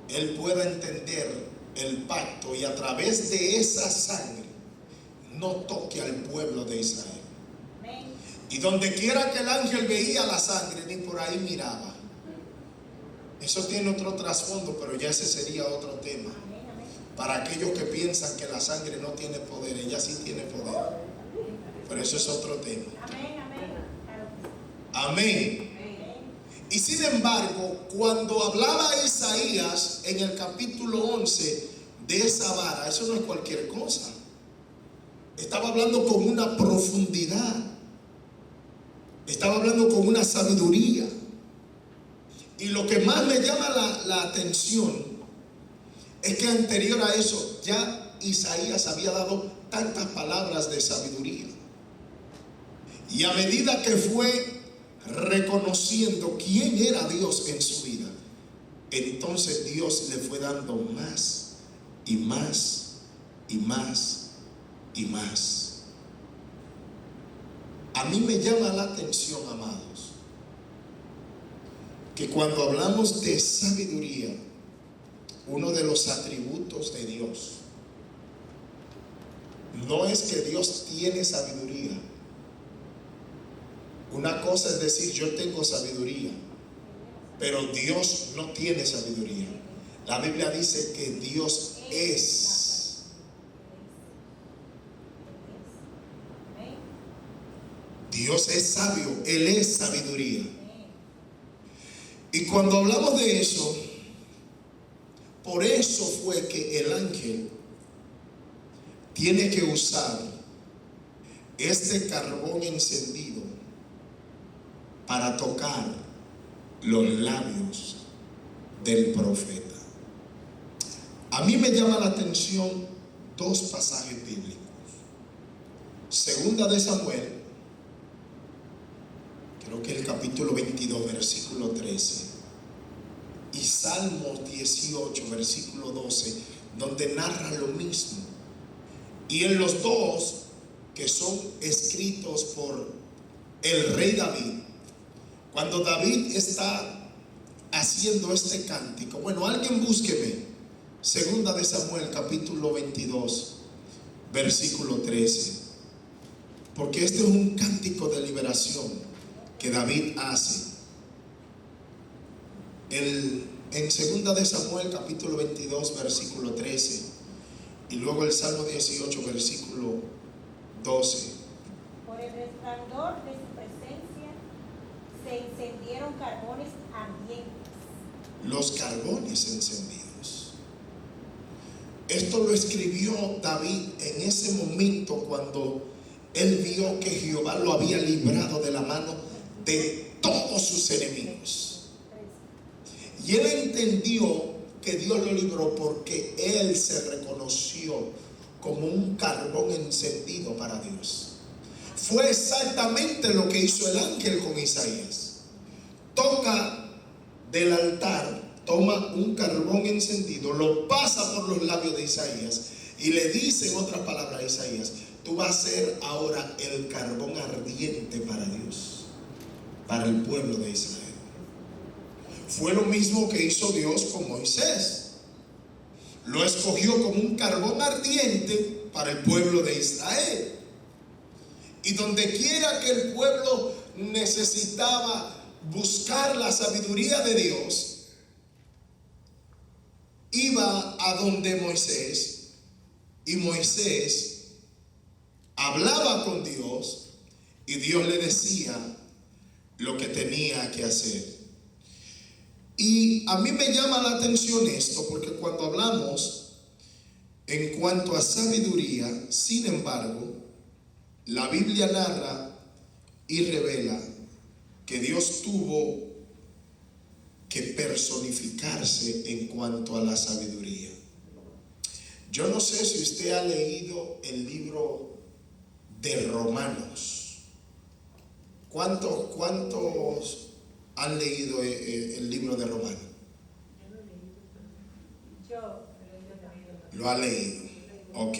él pueda entender el pacto y a través de esa sangre no toque al pueblo de Israel. Y donde quiera que el ángel veía la sangre, ni por ahí miraba. Eso tiene otro trasfondo, pero ya ese sería otro tema. Para aquellos que piensan que la sangre no tiene poder, ella sí tiene poder. Pero eso es otro tema. Amén. Y sin embargo, cuando hablaba Isaías en el capítulo 11 de esa vara, eso no es cualquier cosa. Estaba hablando con una profundidad. Estaba hablando con una sabiduría. Y lo que más me llama la atención es que anterior a eso ya Isaías había dado tantas palabras de sabiduría. Y a medida que fue reconociendo quién era Dios en su vida, entonces Dios le fue dando más y más y más y más. A mí me llama la atención, amados, que cuando hablamos de sabiduría, uno de los atributos de Dios no es que Dios tiene sabiduría. Una cosa es decir: yo tengo sabiduría, pero Dios no tiene sabiduría. La Biblia dice que Dios es. Dios es sabio, Él es sabiduría. Y cuando hablamos de eso, por eso fue que el ángel tiene que usar este carbón encendido para tocar los labios del profeta. A mí me llama la atención dos pasajes bíblicos. Segunda de Samuel, creo que el capítulo 22, versículo 13, y Salmos 18, versículo 12, donde narra lo mismo. Y en los dos, que son escritos por el rey David, cuando David está haciendo este cántico, bueno, alguien búsqueme Segunda de Samuel capítulo 22 versículo 13, porque este es un cántico de liberación que David hace. En Segunda de Samuel capítulo 22 versículo 13 y luego el Salmo 18 versículo 12. Por el resplandor de su presencia se encendieron carbones ardientes. Los carbones encendidos. Esto lo escribió David en ese momento cuando él vio que Jehová lo había librado de la mano de todos sus enemigos. Y él entendió que Dios lo libró porque él se reconoció como un carbón encendido para Dios. Fue exactamente lo que hizo el ángel con Isaías. Toca del altar, toma un carbón encendido, lo pasa por los labios de Isaías y le dice en otras palabras a Isaías: tú vas a ser ahora el carbón ardiente para Dios, para el pueblo de Israel. Fue lo mismo que hizo Dios con Moisés. Lo escogió como un carbón ardiente para el pueblo de Israel. Y donde quiera que el pueblo necesitaba buscar la sabiduría de Dios, iba a donde Moisés, y Moisés hablaba con Dios y Dios le decía lo que tenía que hacer. Y a mí me llama la atención esto, porque cuando hablamos en cuanto a sabiduría, sin embargo, la Biblia narra y revela que Dios tuvo que personificarse en cuanto a la sabiduría. Yo no sé si usted ha leído el libro de Romanos. ¿Cuántos han leído el libro de Romanos? Lo ha leído. Ok.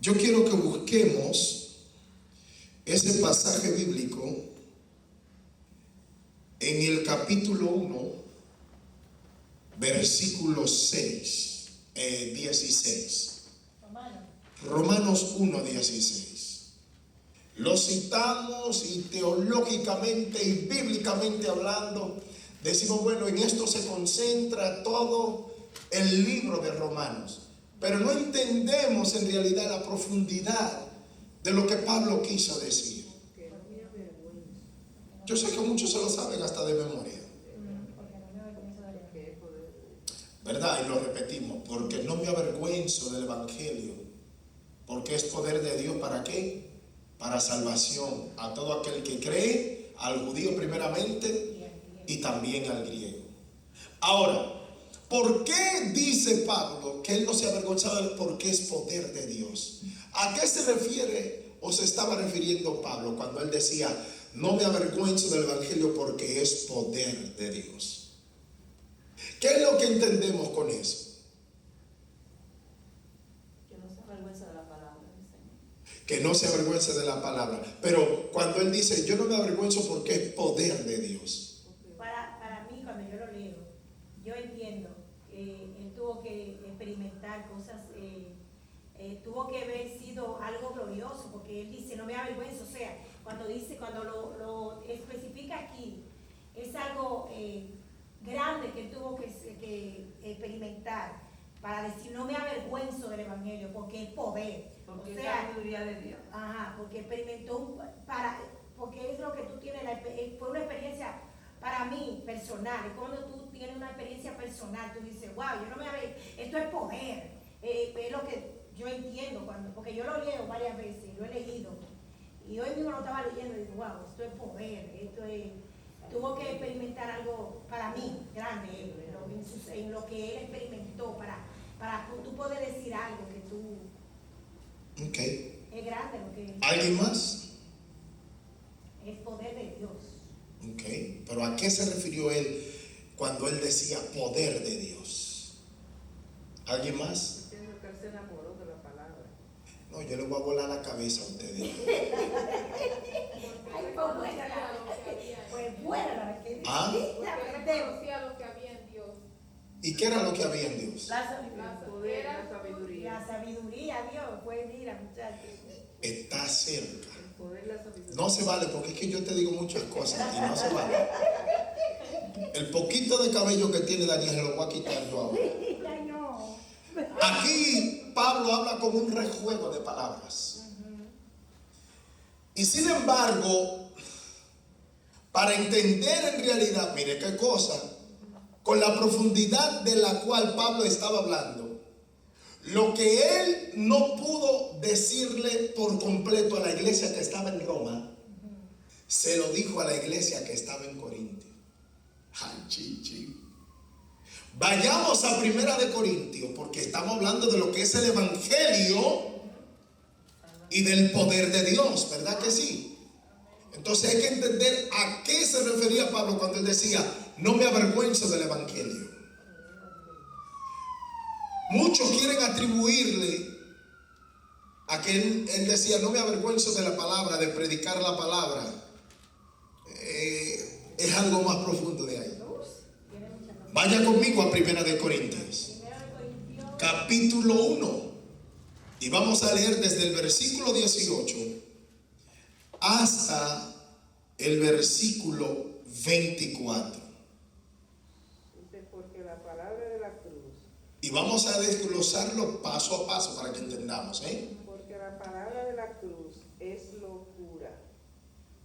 Yo quiero que busquemos ese pasaje bíblico en el capítulo 1, versículo 16. Romanos 1, 16. Lo citamos y teológicamente y bíblicamente hablando, decimos, bueno, en esto se concentra todo el libro de Romanos. Pero no entendemos en realidad la profundidad de lo que Pablo quiso decir. Yo sé que muchos se lo saben hasta de memoria, ¿verdad? Y lo repetimos, porque no me avergüenzo del Evangelio, porque es poder de Dios. ¿Para qué? Para salvación a todo aquel que cree, al judío primeramente y también al griego. Ahora, ¿por qué dice Pablo que él no se avergonzaba? Porque es poder de Dios. ¿A qué se refiere o se estaba refiriendo Pablo cuando él decía, no me avergüenzo del Evangelio porque es poder de Dios? ¿Qué es lo que entendemos con eso? Que no se avergüenza de la palabra del Señor. Que no se avergüenza de la palabra. Pero cuando él dice, yo no me avergüenzo porque es poder de Dios. Para mí, cuando yo lo leo, yo entiendo que él tuvo que experimentar cosas, tuvo que haber sido algo glorioso, porque él dice, no me avergüenzo. O sea, cuando lo especifica aquí, es algo grande que él tuvo que experimentar para decir, no me avergüenzo del Evangelio, porque es poder. Porque O es sea, sabiduría de Dios. ajá, porque experimentó, porque es lo que tú tienes, fue una experiencia para mí personal. Es cuando tú tienes una experiencia personal, tú dices, wow, yo no me avergüenzo, esto es poder. Es lo que yo entiendo, porque yo lo leo varias veces, lo he leído. Y hoy mismo lo estaba leyendo y digo, wow, esto es poder, tuvo que experimentar algo para mí grande, en lo que él experimentó, para tú poder decir algo que tú, Ok. es grande lo que ¿Alguien más? es poder de Dios. Ok. Pero ¿a qué se refirió él cuando él decía poder de Dios? ¿Alguien más? Diciendo que él se enamoró de la palabra. No, yo le voy a volar la cabeza a ustedes. Ay, pues buena la que ¿Ah? Porque él conocía lo que había en Dios. ¿Y qué era lo que había en Dios? la sabiduría. El poder, la sabiduría. La sabiduría, Dios, pues mira, muchachos. Está cerca. El poder, la sabiduría. No se vale, porque es que yo te digo muchas cosas y no se vale. El poquito de cabello que tiene Daniel se lo voy a quitar yo ahora. Ay, no. Aquí Pablo habla como un rejuego de palabras. Y sin embargo, para entender en realidad, mire qué cosa, con la profundidad de la cual Pablo estaba hablando, lo que él no pudo decirle por completo a la iglesia que estaba en Roma, se lo dijo a la iglesia que estaba en Corinto. Ay, chichi. Vayamos a Primera de Corintios, porque estamos hablando de lo que es el Evangelio y del poder de Dios, ¿verdad que sí? Entonces hay que entender a qué se refería Pablo cuando él decía, no me avergüenzo del Evangelio. Muchos quieren atribuirle a que él decía, no me avergüenzo de la palabra, de predicar la palabra. Es algo más profundo de ahí. Vaya conmigo a Primera de Corintios, capítulo 1, y vamos a leer desde el versículo 18 hasta el versículo 24. Dice, porque la palabra de la cruz. Y vamos a desglosarlo paso a paso para que entendamos, ¿eh? Porque la palabra de la cruz es locura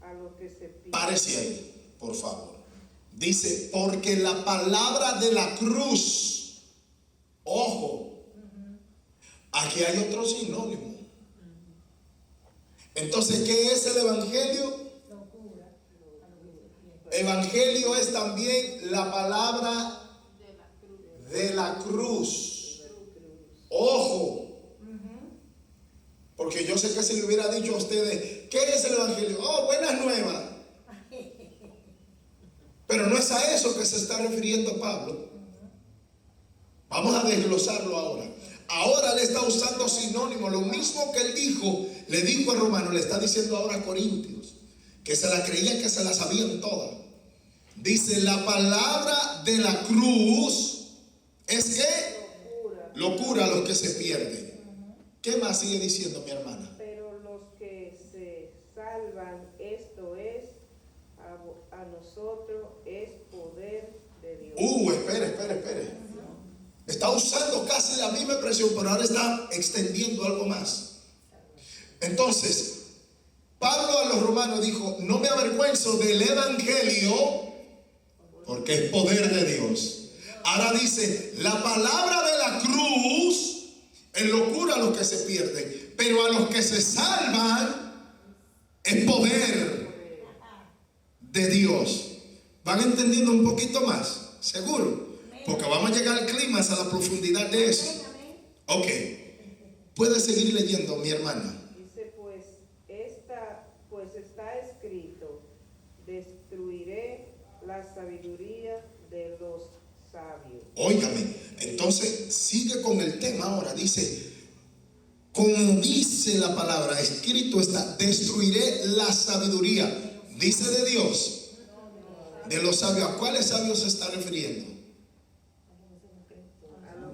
a lo que se pide. Párese ahí, por favor. Dice, porque la palabra de la cruz, ojo, aquí hay otro sinónimo. Entonces, ¿qué es el evangelio? Evangelio es también la palabra de la cruz. Ojo, porque yo sé que si le hubiera dicho a ustedes, ¿qué es el evangelio? Oh, buenas nuevas. Pero no es a eso que se está refiriendo Pablo. Vamos a desglosarlo ahora. Ahora le está usando sinónimo, lo mismo que él dijo, le dijo a Romanos, le está diciendo ahora a Corintios, que se la creían, que se la sabían todas. Dice, la palabra de la cruz es que locura a los que se pierden. ¿Qué más sigue diciendo mi hermana? Pero los que se salvan, esto es, a nosotros es poder de Dios. Espere. Está usando casi la misma expresión, pero ahora está extendiendo algo más. Entonces, Pablo a los romanos dijo, no me avergüenzo del evangelio, porque es poder de Dios. Ahora dice, la palabra de la cruz es locura a los que se pierden, pero a los que se salvan es poder de Dios. ¿Van entendiendo un poquito más? ¿Seguro? Porque vamos a llegar al clima, a la profundidad de eso. Ok. Puede seguir leyendo, mi hermana. Dice, pues está escrito, destruiré la sabiduría de los sabios. Óigame, entonces sigue con el tema ahora. Dice, como dice la palabra, escrito está, destruiré la sabiduría. Dice de Dios, de los sabios. ¿A cuáles sabios se está refiriendo?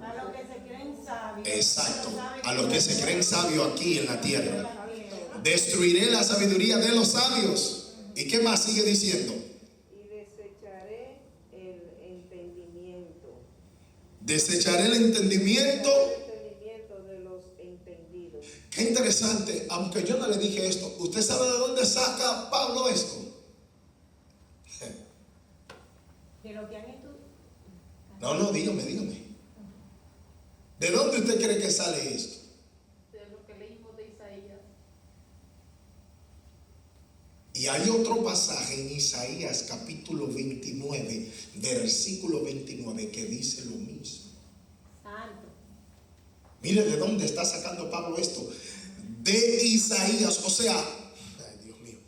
A los que se creen sabios. Exacto, a los que se creen sabios aquí en la tierra. Destruiré la sabiduría de los sabios. ¿Y qué más sigue diciendo? Y desecharé el entendimiento. Desecharé el entendimiento. El entendimiento de los entendidos. Qué interesante, aunque yo no le dije esto. ¿Usted sabe de dónde saca Pablo esto? De lo que han estudiado. No, dígame. ¿De dónde usted cree que sale esto? De lo que leímos de Isaías. Y hay otro pasaje en Isaías capítulo 29, versículo 29, que dice lo mismo. Santo. Mire de dónde está sacando Pablo esto. De Isaías, o sea, ay Dios mío.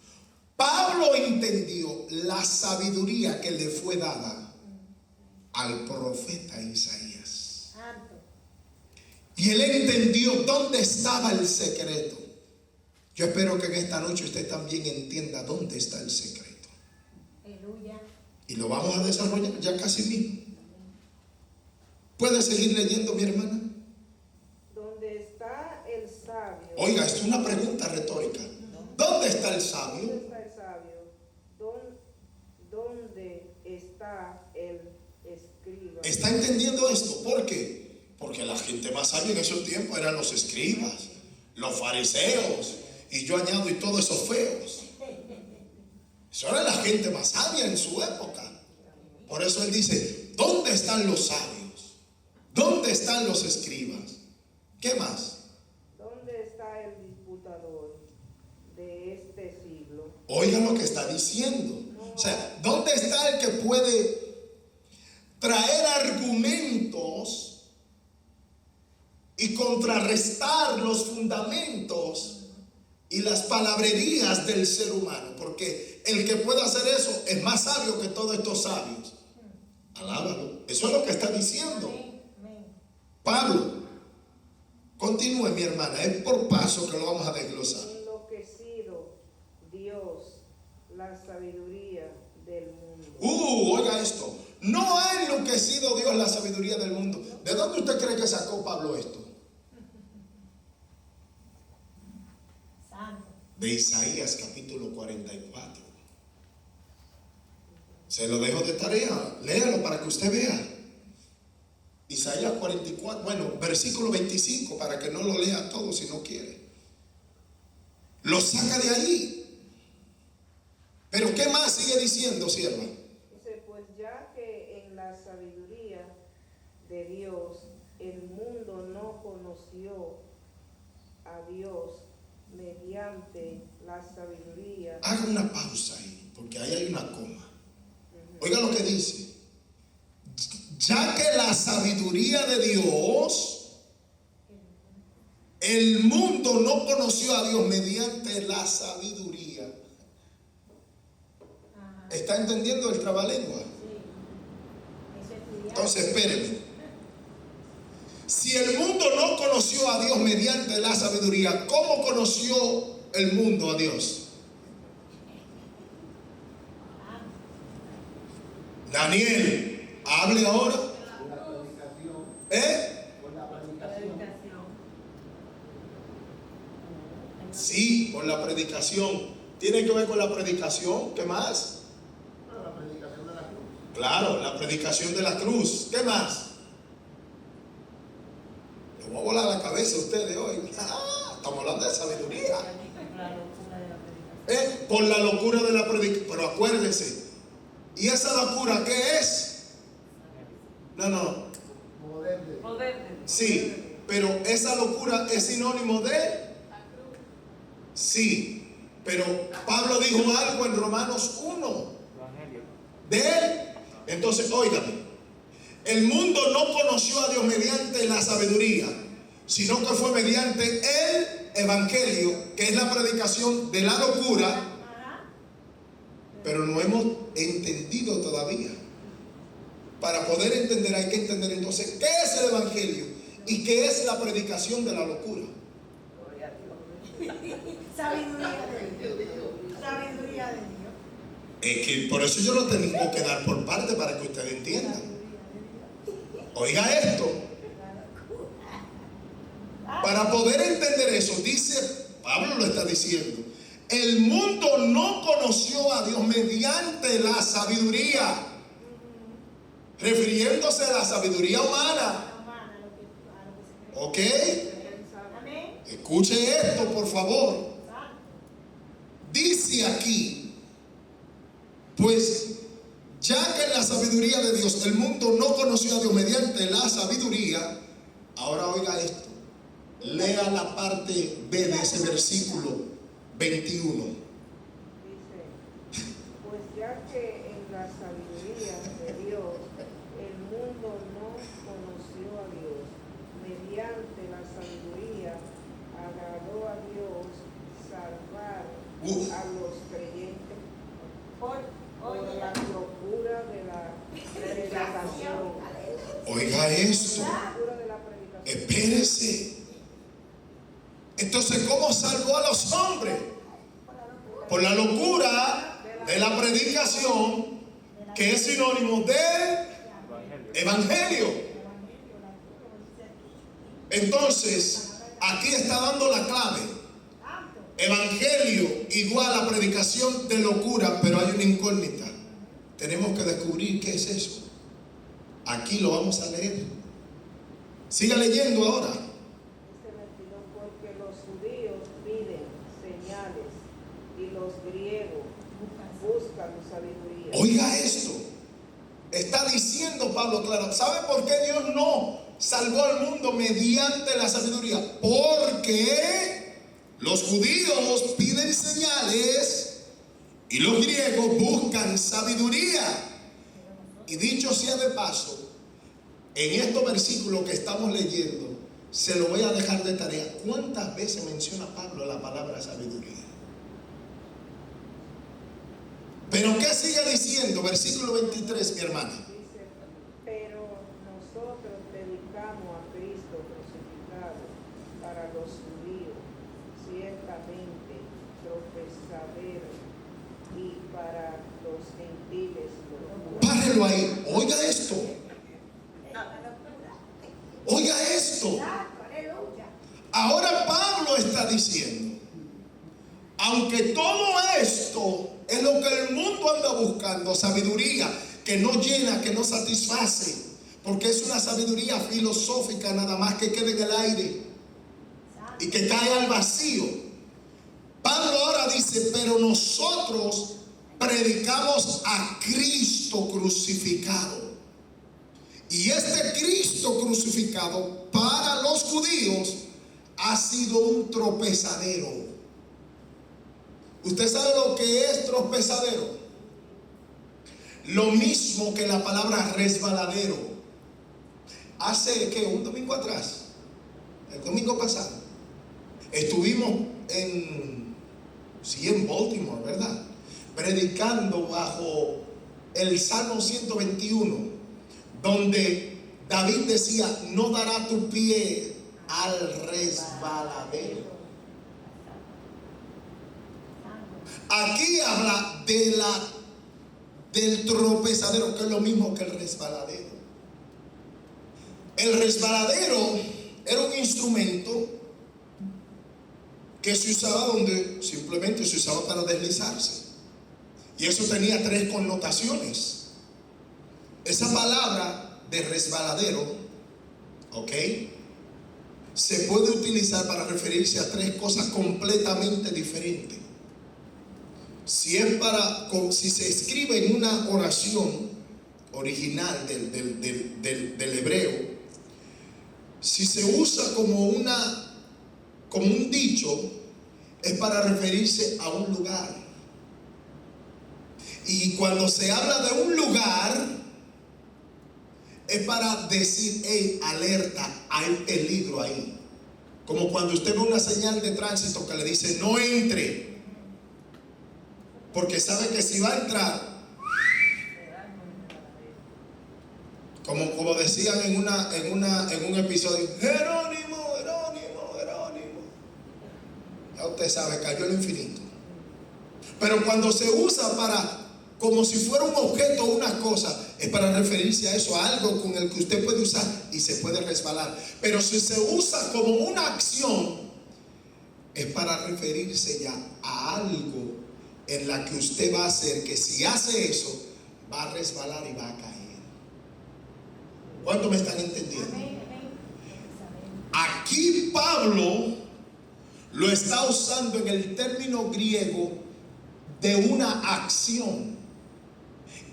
Pablo entendió la sabiduría que le fue dada al profeta Isaías. Santo. Y él entendió dónde estaba el secreto. Yo espero que en esta noche usted también entienda dónde está el secreto. Aleluya. Y lo vamos a desarrollar ya casi mismo. ¿Puede seguir leyendo, mi hermana? Donde está el sabio. Oiga, esto es una pregunta retórica. ¿Dónde está el sabio? ¿Dónde está el sabio? ¿Dónde está el escriba? ¿Está entendiendo esto? ¿Por qué? Porque la gente más sabia en esos tiempos eran los escribas, los fariseos, y yo añado y todos esos feos. Eso era la gente más sabia en su época. Por eso él dice, ¿dónde están los sabios? ¿Dónde están los escribas? ¿Qué más? ¿Dónde está el disputador de este siglo? Oigan lo que está diciendo. O sea, ¿dónde está el que puede traer argumentos y contrarrestar los fundamentos y las palabrerías del ser humano? Porque el que puede hacer eso es más sabio que todos estos sabios. Alábalo. Eso es lo que está diciendo Pablo. Continúe, mi hermana, es por paso que lo vamos a desglosar. Enloquecido Dios la sabiduría del mundo. Oiga esto. No ha enloquecido Dios la sabiduría del mundo. ¿De dónde usted cree que sacó Pablo esto? Santo. De Isaías capítulo 44. Se lo dejo de tarea. Léalo para que usted vea. Isaías 44, bueno, versículo 25, para que no lo lea todo si no quiere. Lo saca de allí. Pero ¿qué más sigue diciendo, sierva? Dice, pues ya que en la sabiduría de Dios el mundo no conoció a Dios mediante la sabiduría. Haga una pausa ahí, porque ahí hay una coma. Oiga lo que dice. Ya que la sabiduría de Dios, el mundo no conoció a Dios mediante la sabiduría. ¿Está entendiendo el trabalengua? Entonces, espérenme. Si el mundo no conoció a Dios mediante la sabiduría, ¿cómo conoció el mundo a Dios? Daniel, hable ahora. Por la predicación. Por la predicación. Sí, por la predicación. ¿Tiene que ver con la predicación? ¿Qué más? Bueno, la predicación de la cruz. Claro, la predicación de la cruz. ¿Qué más? Le voy a volar la cabeza a ustedes hoy. Estamos hablando de sabiduría. Por la locura de la predicación. Pero acuérdense. ¿Y esa locura qué es? No. Poder de Sí, pero esa locura es sinónimo de... Sí, pero Pablo dijo algo en Romanos 1 de él. Entonces, óigame, el mundo no conoció a Dios mediante la sabiduría, sino que fue mediante el evangelio, que es la predicación de la locura, pero no hemos entendido todavía. Para poder entender hay que entender entonces qué es el evangelio y qué es la predicación de la locura. Sabiduría de Dios. Sabiduría de Dios. Es que por eso yo lo tengo que dar por parte para que ustedes entiendan. Oiga esto. Para poder entender eso, dice, Pablo lo está diciendo, el mundo no conoció a Dios mediante la sabiduría, refiriéndose a la sabiduría humana. ¿Ok? Amén. Escuche esto, por favor. Dice aquí, pues ya que en la sabiduría de Dios el mundo no conoció a Dios mediante la sabiduría, ahora oiga esto. Lea la parte B de ese versículo 21. Dice, pues ya que en la sabiduría de Dios el mundo no conoció a Dios, mediante la sabiduría agradó a Dios salvar a los creyentes por la locura de la predicación. Oiga esto. La locura de la predicación. Espérese. Entonces, ¿cómo salvó a los hombres? Por la locura de la predicación, que es sinónimo del evangelio. Entonces, aquí está dando la clave. Evangelio igual a predicación de locura, pero hay una incógnita. Tenemos que descubrir qué es eso. Aquí lo vamos a leer. Siga leyendo ahora. Dice 22, porque los judíos piden señales y los griegos buscan sabiduría. Oiga esto. Está diciendo Pablo, claro. ¿Sabe por qué Dios no salvó al mundo mediante la sabiduría? Porque los judíos piden señales y los griegos buscan sabiduría. Y dicho sea de paso, en estos versículos que estamos leyendo, se lo voy a dejar de tarea. ¿Cuántas veces menciona Pablo la palabra sabiduría? Pero ¿qué sigue diciendo? Versículo 23, mi hermana. Dice, pero nosotros predicamos a Cristo crucificado para los judíos, ciertamente tropezadero, y para los gentiles locura. Párelo ahí. Oiga esto. Oiga esto. Ahora Pablo está diciendo, aunque todo esto es lo que el mundo anda buscando, sabiduría que no llena, que no satisface, porque es una sabiduría filosófica nada más que queda en el aire y que cae al vacío. Pablo ahora dice, pero nosotros predicamos a Cristo crucificado. Y este Cristo crucificado para los judíos ha sido un tropezadero. ¿Usted sabe lo que es tropezadero? Lo mismo que la palabra resbaladero. Hace que un domingo atrás, el domingo pasado, estuvimos en Baltimore, ¿verdad? Predicando bajo el Salmo 121, donde David decía, no dará tu pie al resbaladero. Aquí habla del tropezadero, que es lo mismo que el resbaladero. El resbaladero era un instrumento que se usaba donde simplemente se usaba para deslizarse. Y eso tenía tres connotaciones. Esa palabra de resbaladero, ¿ok?, se puede utilizar para referirse a tres cosas completamente diferentes. Si se escribe en una oración original del hebreo, si se usa como un dicho, es para referirse a un lugar. Y cuando se habla de un lugar, es para decir, hey, alerta, hay peligro ahí. Como cuando usted ve una señal de tránsito que le dice, no entre, porque sabe que si va a entrar, como decían en un episodio, Jerónimo. Ya usted sabe, cayó el infinito. Pero cuando se usa como si fuera un objeto o una cosa, es para referirse a eso, a algo con el que usted puede usar y se puede resbalar. Pero si se usa como una acción, es para referirse ya a algo en la que usted va a hacer, que si hace eso, va a resbalar y va a caer. ¿Cuánto me están entendiendo? Aquí Pablo lo está usando en el término griego de una acción,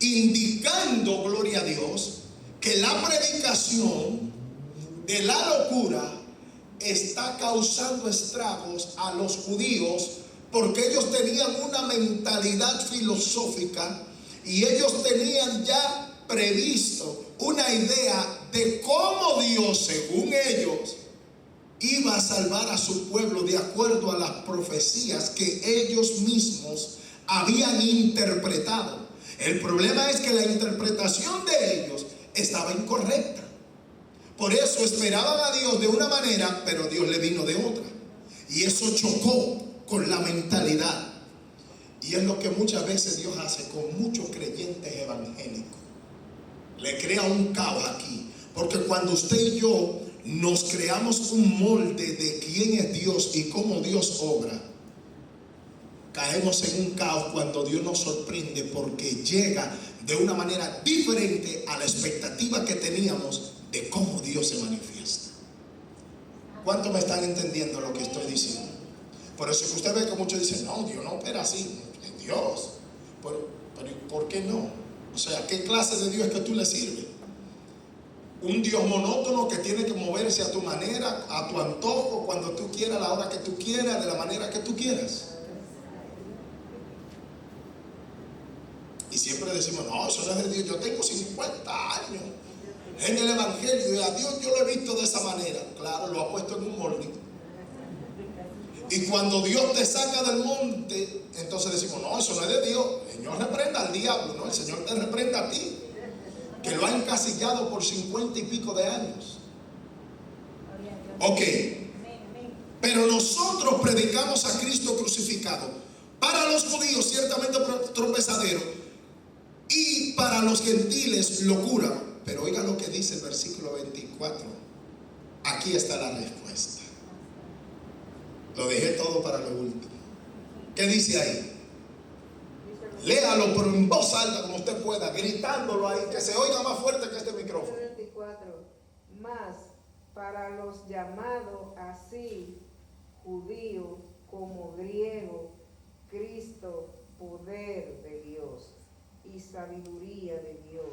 indicando, gloria a Dios, que la predicación de la locura está causando estragos a los judíos, porque ellos tenían una mentalidad filosófica y ellos tenían ya previsto una idea de cómo Dios, según ellos, iba a salvar a su pueblo de acuerdo a las profecías que ellos mismos habían interpretado. El problema es que la interpretación de ellos estaba incorrecta. Por eso esperaban a Dios de una manera, pero Dios le vino de otra. Y eso chocó con la mentalidad. Y es lo que muchas veces Dios hace con muchos creyentes evangélicos. Le crea un caos aquí. Porque cuando usted y yo nos creamos un molde de quién es Dios y cómo Dios obra, caemos en un caos cuando Dios nos sorprende, porque llega de una manera diferente a la expectativa que teníamos de cómo Dios se manifiesta. ¿Cuánto me están entendiendo lo que estoy diciendo? Por eso que usted ve que muchos dicen, no, Dios no opera así, es Dios. Pero ¿por qué no? O sea, ¿qué clase de Dios es que tú le sirves? Un Dios monótono que tiene que moverse a tu manera, a tu antojo, cuando tú quieras, a la hora que tú quieras, de la manera que tú quieras. Y siempre decimos, no, eso no es de Dios. Yo tengo 50 años en el evangelio y a Dios yo lo he visto de esa manera. Claro, lo ha puesto en un molde. Y cuando Dios te saca del monte, entonces decimos, no, eso no es de Dios. El Señor reprenda al diablo, no, el Señor te reprenda a ti, que lo ha encasillado por 50 y pico de años. Ok, pero nosotros predicamos a Cristo crucificado. Para los judíos ciertamente tropezadero, y para los gentiles locura. Pero oiga lo que dice el versículo 24. Aquí está la respuesta. Lo dejé todo para lo último. ¿Qué dice ahí? Léalo, pero en voz alta como usted pueda, gritándolo ahí, que se oiga más fuerte que este micrófono. 24. Más para los llamados así, judíos, como griego, Cristo, poder de Dios y sabiduría de Dios.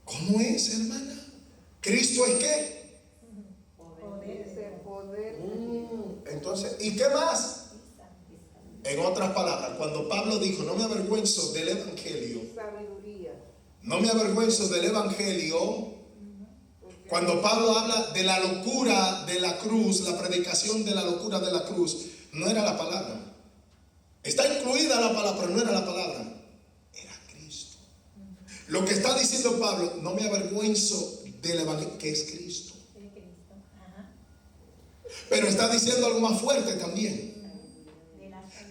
¿Cómo es, hermana? ¿Cristo es qué? Es el poder de Dios. Entonces, ¿y qué más? En otras palabras, cuando Pablo dijo, no me avergüenzo del evangelio, Sabiduría. no me avergüenzo del evangelio, cuando Pablo habla de la locura de la cruz, la predicación de la locura de la cruz, no era la palabra. Está incluida la palabra, pero no era la palabra. Era Cristo. Lo que está diciendo Pablo, no me avergüenzo del evangelio, que es Cristo. Pero está diciendo algo más fuerte también.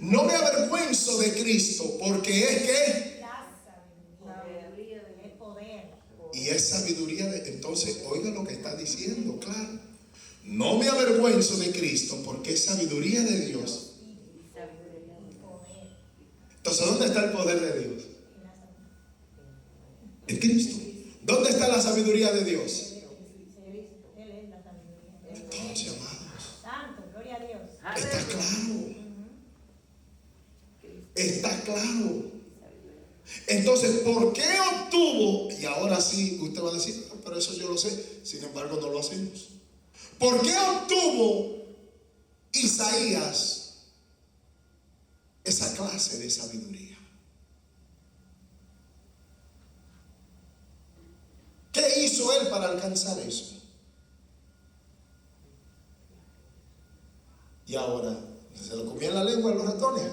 No me avergüenzo de Cristo, porque es que... Sabiduría de Dios. Poder. Y es sabiduría de... Entonces, oiga lo que está diciendo, claro. No me avergüenzo de Cristo, porque es sabiduría de Dios. Entonces, ¿dónde está el poder de Dios? En Cristo. ¿Dónde está la sabiduría de Dios? Él es la sabiduría. Entonces, amados, Santo, gloria a Dios. está claro. Está claro. Entonces, ¿por qué obtuvo? Y ahora sí, usted va a decir, "Ah, pero eso yo lo sé, sin embargo no lo hacemos". ¿Por qué obtuvo Isaías esa clase de sabiduría? ¿Qué hizo él para alcanzar eso? Y ahora, ¿se lo comía en la lengua a los ratones?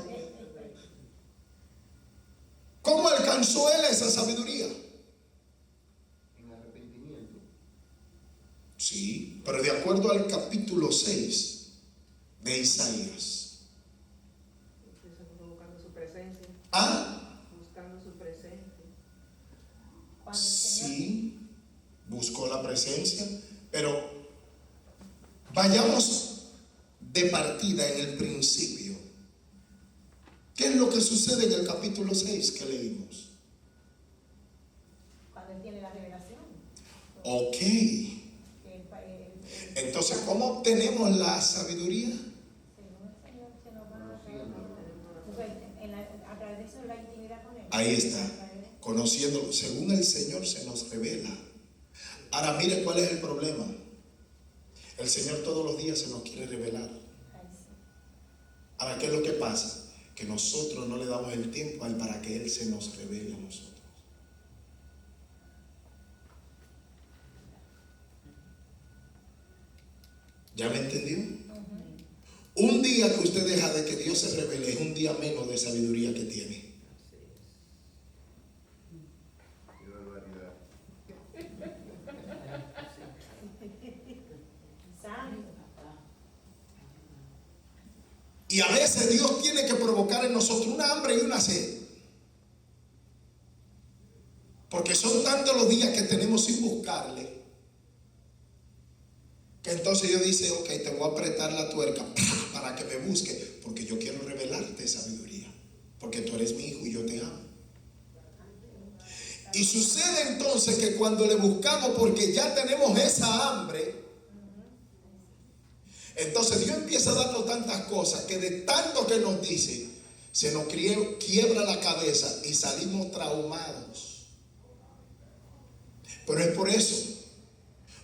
¿Cómo alcanzó él esa sabiduría? En arrepentimiento. Sí, pero de acuerdo al capítulo 6 de Isaías. Buscando su presencia. Ah, Buscando su presencia. Cuando el Señor sí, buscó la presencia, pero vayamos de partida en el principio. ¿Qué es lo que sucede en el capítulo 6 que leímos? cuando él tiene la revelación. Ok, Que entonces, ¿cómo obtenemos la sabiduría? según el Señor se nos va a revelar. A través de eso la intimidad con él. Ahí está, conociéndolo, según el Señor se nos revela. Ahora mire cuál es el problema. El Señor todos los días se nos quiere revelar. Ahí sí. Ahora, ¿qué es lo que pasa? Que nosotros no le damos el tiempo a Él para que Él se nos revele a nosotros. ¿Ya me entendió? Un día que usted deja de que Dios se revele es un día menos de sabiduría que tiene. Qué barbaridad. Santo. Y a veces Dios tiene que provocar en nosotros una hambre y una sed. Porque son tantos los días que tenemos sin buscarle, que entonces Dios dice, ok, te voy a apretar la tuerca para que me busque, porque yo quiero revelarte sabiduría, porque tú eres mi hijo y yo te amo. Y sucede entonces que cuando le buscamos, porque ya tenemos esa hambre, entonces Dios empieza a darnos tantas cosas que de tanto que nos dice, se nos quiebra la cabeza y salimos traumados. Pero es por eso.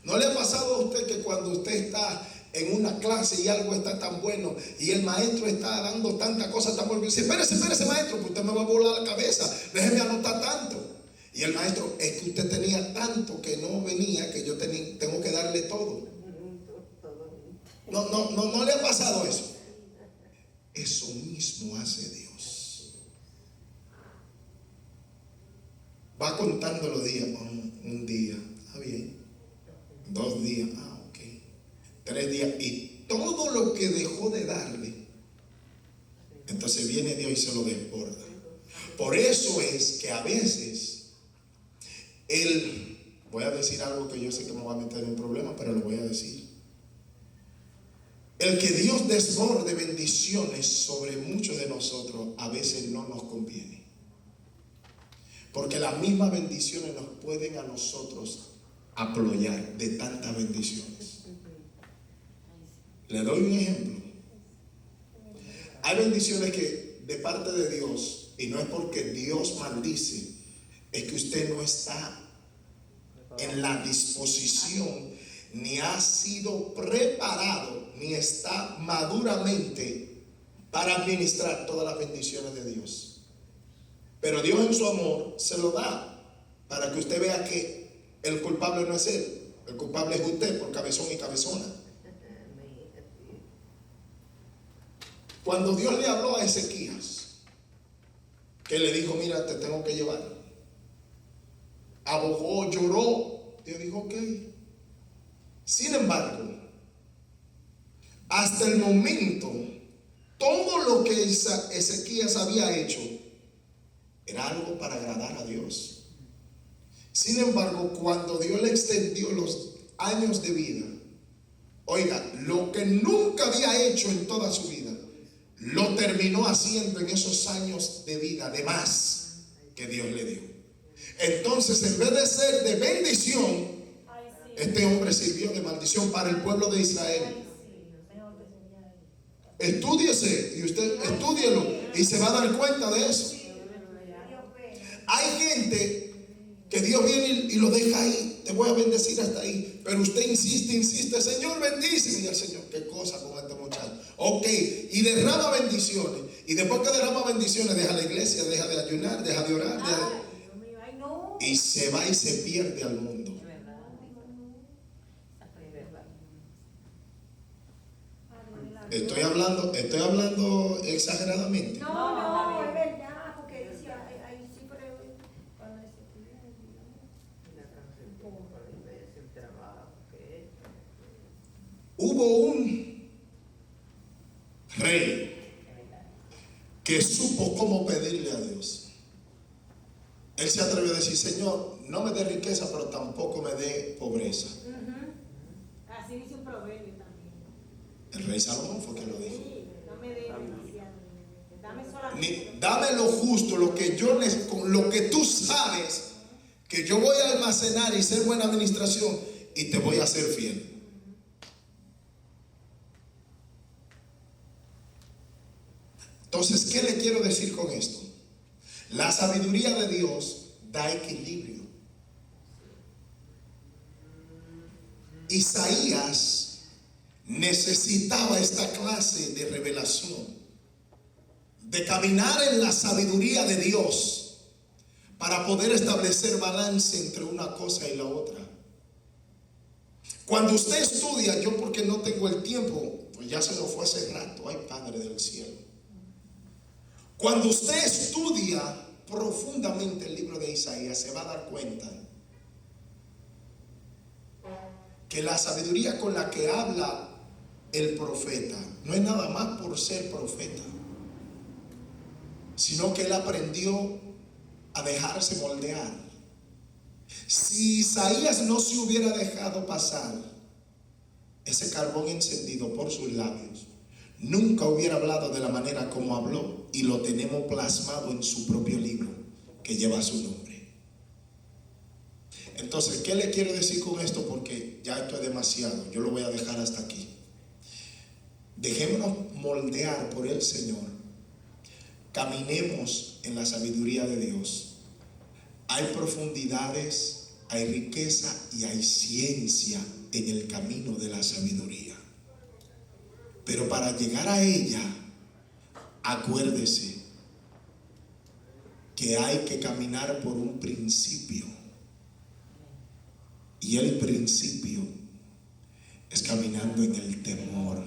¿No le ha pasado a usted que cuando usted está en una clase y algo está tan bueno y el maestro está dando tantas cosas tan buenas, dice, espérese maestro, que usted me va a volar la cabeza, déjeme anotar tanto? Y el maestro, es que usted tenía tanto que no venía, que yo tengo que darle todo. No le ha pasado eso. Eso mismo hace Dios. Va contando los días. Un día, está bien. 2 días, ok. 3 días. Y todo lo que dejó de darle, entonces viene Dios y se lo desborda. Por eso es que a veces voy a decir algo que yo sé que me va a meter en problemas, pero lo voy a decir. El que Dios desborde bendiciones sobre muchos de nosotros a veces no nos conviene. Porque las mismas bendiciones nos pueden a nosotros aployar de tantas bendiciones. Le doy un ejemplo. Hay bendiciones que de parte de Dios, y no es porque Dios maldice, es que usted no está en la disposición, ni ha sido preparado, ni está maduramente para administrar todas las bendiciones de Dios. Pero Dios en su amor se lo da para que usted vea que el culpable no es él, el culpable es usted por cabezón y cabezona. Cuando Dios le habló a Ezequías, que le dijo, mira, te tengo que llevar, abogó, lloró, Dios dijo, ok. Sin embargo, hasta el momento, todo lo que Ezequías había hecho era algo para agradar a Dios. Sin embargo, cuando Dios le extendió los años de vida, oiga, lo que nunca había hecho en toda su vida, lo terminó haciendo en esos años de vida de más que Dios le dio. Entonces, en vez de ser de bendición, este hombre sirvió de maldición para el pueblo de Israel. Estúdiese, y usted estúdielo y se va a dar cuenta de eso. Hay gente que Dios viene y lo deja ahí, te voy a bendecir hasta ahí, pero usted insiste, Señor, bendíceme. Y el Señor, ¿qué cosa con este muchacho? Ok, y derrama bendiciones, y después que derrama bendiciones, deja la iglesia, deja de ayunar, deja de orar, y se va y se pierde al mundo. Estoy hablando exageradamente. No, es verdad, porque dice, ahí sí, pero cuando Hubo un rey que supo cómo pedirle a Dios. Él se atrevió a decir, Señor, no me dé riqueza, pero tampoco me dé pobreza. así dice un proverbio también. El rey Salomón fue quien lo dijo. Sí, no me dé demasiado, dame solamente. Dame lo justo, lo que yo lo que tú sabes que yo voy a almacenar y ser buena administración, y te voy a ser fiel. Entonces, ¿qué le quiero decir con esto? La sabiduría de Dios da equilibrio. Isaías necesitaba esta clase de revelación, de caminar en la sabiduría de Dios para poder establecer balance entre una cosa y la otra. Cuando usted estudia, yo porque no tengo el tiempo, pues ya se lo fue hace rato, ay Padre del cielo. Cuando usted estudia profundamente el libro de Isaías, se va a dar cuenta que la sabiduría con la que habla el profeta no es nada más por ser profeta, sino que él aprendió a dejarse moldear. Si Isaías no se hubiera dejado pasar ese carbón encendido por sus labios, nunca hubiera hablado de la manera como habló, y lo tenemos plasmado en su propio libro que lleva su nombre. Entonces, ¿qué le quiero decir con esto? Porque ya esto es demasiado, yo lo voy a dejar hasta aquí. Dejémonos moldear por el Señor, caminemos en la sabiduría de Dios. Hay profundidades, hay riqueza y hay ciencia en el camino de la sabiduría. Pero para llegar a ella, acuérdese que hay que caminar por un principio. Y el principio es caminando en el temor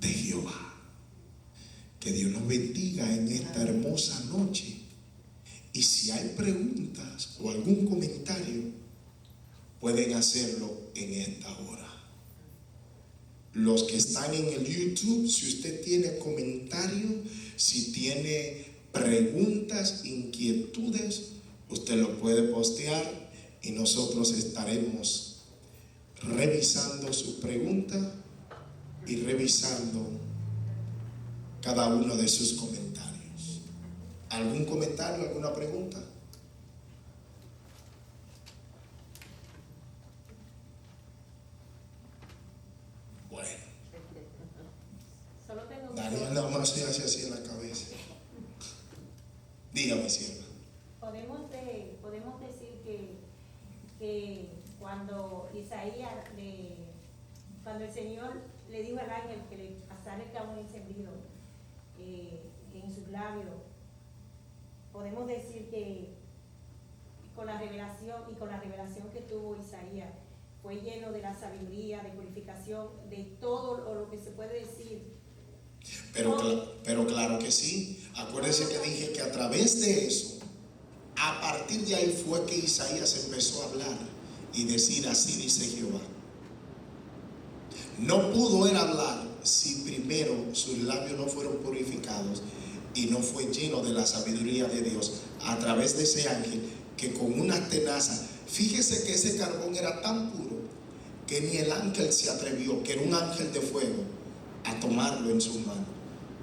de Jehová. Que Dios nos bendiga en esta hermosa noche. Y si hay preguntas o algún comentario, pueden hacerlo en esta hora. Los que están en el YouTube, si usted tiene comentarios, si tiene preguntas, inquietudes, usted lo puede postear y nosotros estaremos revisando sus preguntas y revisando cada uno de sus comentarios. ¿Algún comentario, alguna pregunta? Bueno. que cuando cuando el Señor le dijo al ángel que le pasara el carbón encendido en sus labios, podemos decir que con la revelación que tuvo Isaías, fue lleno de la sabiduría, de purificación, de todo lo que se puede decir. Pero claro que sí. Acuérdense que dije que a través de eso, a partir de ahí fue que Isaías empezó a hablar y decir: así dice Jehová. No pudo él hablar si primero sus labios no fueron purificados y no fue lleno de la sabiduría de Dios a través de ese ángel que con una tenaza, fíjese que ese carbón era tan puro que ni el ángel se atrevió, que era un ángel de fuego, a tomarlo en sus manos.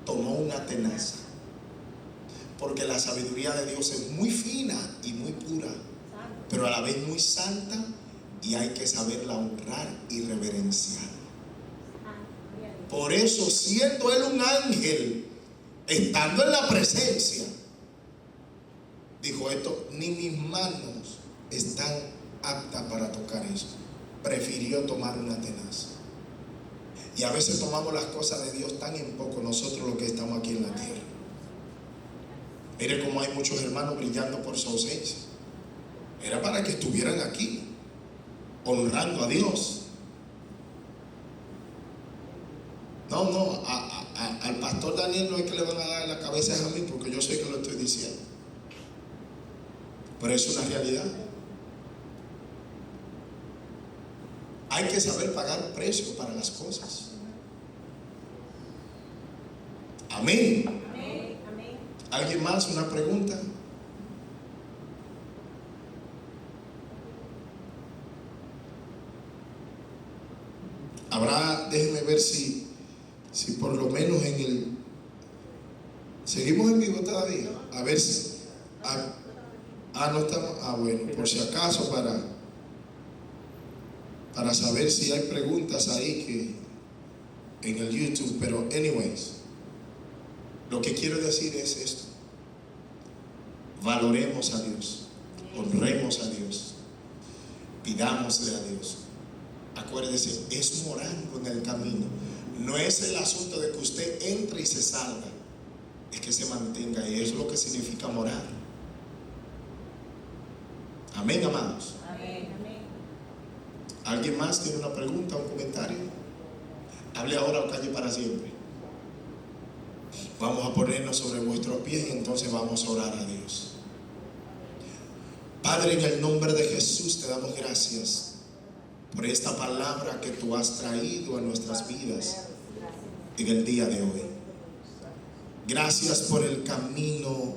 Tomó una tenaza, porque la sabiduría de Dios es muy fina y muy pura, pero a la vez muy santa, y hay que saberla honrar y reverenciar. Por eso, siendo él un ángel, estando en la presencia, dijo: esto, ni mis manos están aptas para tocar eso. Prefirió tomar una tenaza. Y a veces tomamos las cosas de Dios tan en poco, nosotros los que estamos aquí en la tierra. Mire cómo hay muchos hermanos brillando por su ausencia. Era para que estuvieran aquí, honrando a Dios. No, al pastor Daniel no es que le van a dar la cabeza a mí, porque yo sé que lo estoy diciendo. Pero es una realidad. Hay que saber pagar precio para las cosas. Amén. Amén. Amén. ¿Alguien más? ¿Una pregunta? Habrá, déjenme ver si por lo menos en el... ¿Seguimos en vivo todavía? A ver si... no estamos... bueno, por si acaso para saber si hay preguntas ahí que en el YouTube, pero anyways, lo que quiero decir es esto: valoremos a Dios, honremos a Dios, pidámosle a Dios. Acuérdese, es morando en el camino. No es el asunto de que usted entre y se salga, es que se mantenga, y eso es lo que significa morar. Amén, amados. Amén. Amén. ¿Alguien más tiene una pregunta, un comentario? Hable ahora o calle para siempre. Vamos a ponernos sobre vuestros pies y entonces vamos a orar a Dios. Padre, en el nombre de Jesús te damos gracias por esta palabra que tú has traído a nuestras vidas en el día de hoy. Gracias por el camino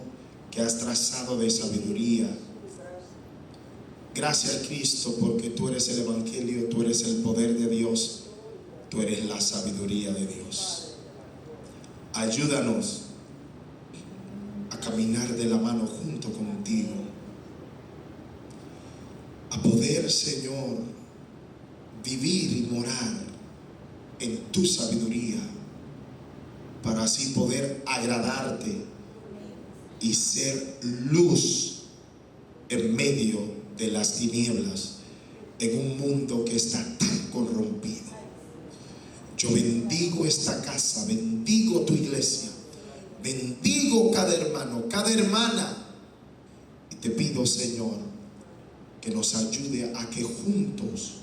que has trazado de sabiduría. Gracias, Cristo, porque tú eres el Evangelio, tú eres el poder de Dios, tú eres la sabiduría de Dios. Ayúdanos a caminar de la mano junto contigo, a poder, Señor, vivir y morar en tu sabiduría, para así poder agradarte y ser luz en medio de las tinieblas, en un mundo que está tan corrompido. Yo bendigo esta casa, bendigo tu iglesia, bendigo cada hermano, cada hermana, y te pido, Señor, que nos ayude a que juntos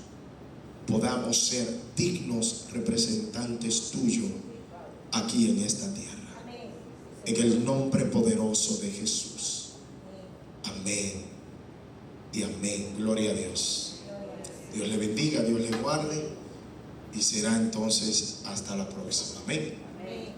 podamos ser dignos representantes tuyos aquí en esta tierra. En el nombre poderoso de Jesús. Amén y amén. Gloria a Dios. Dios le bendiga, Dios le guarde, y será entonces hasta la próxima. Amén. Amén.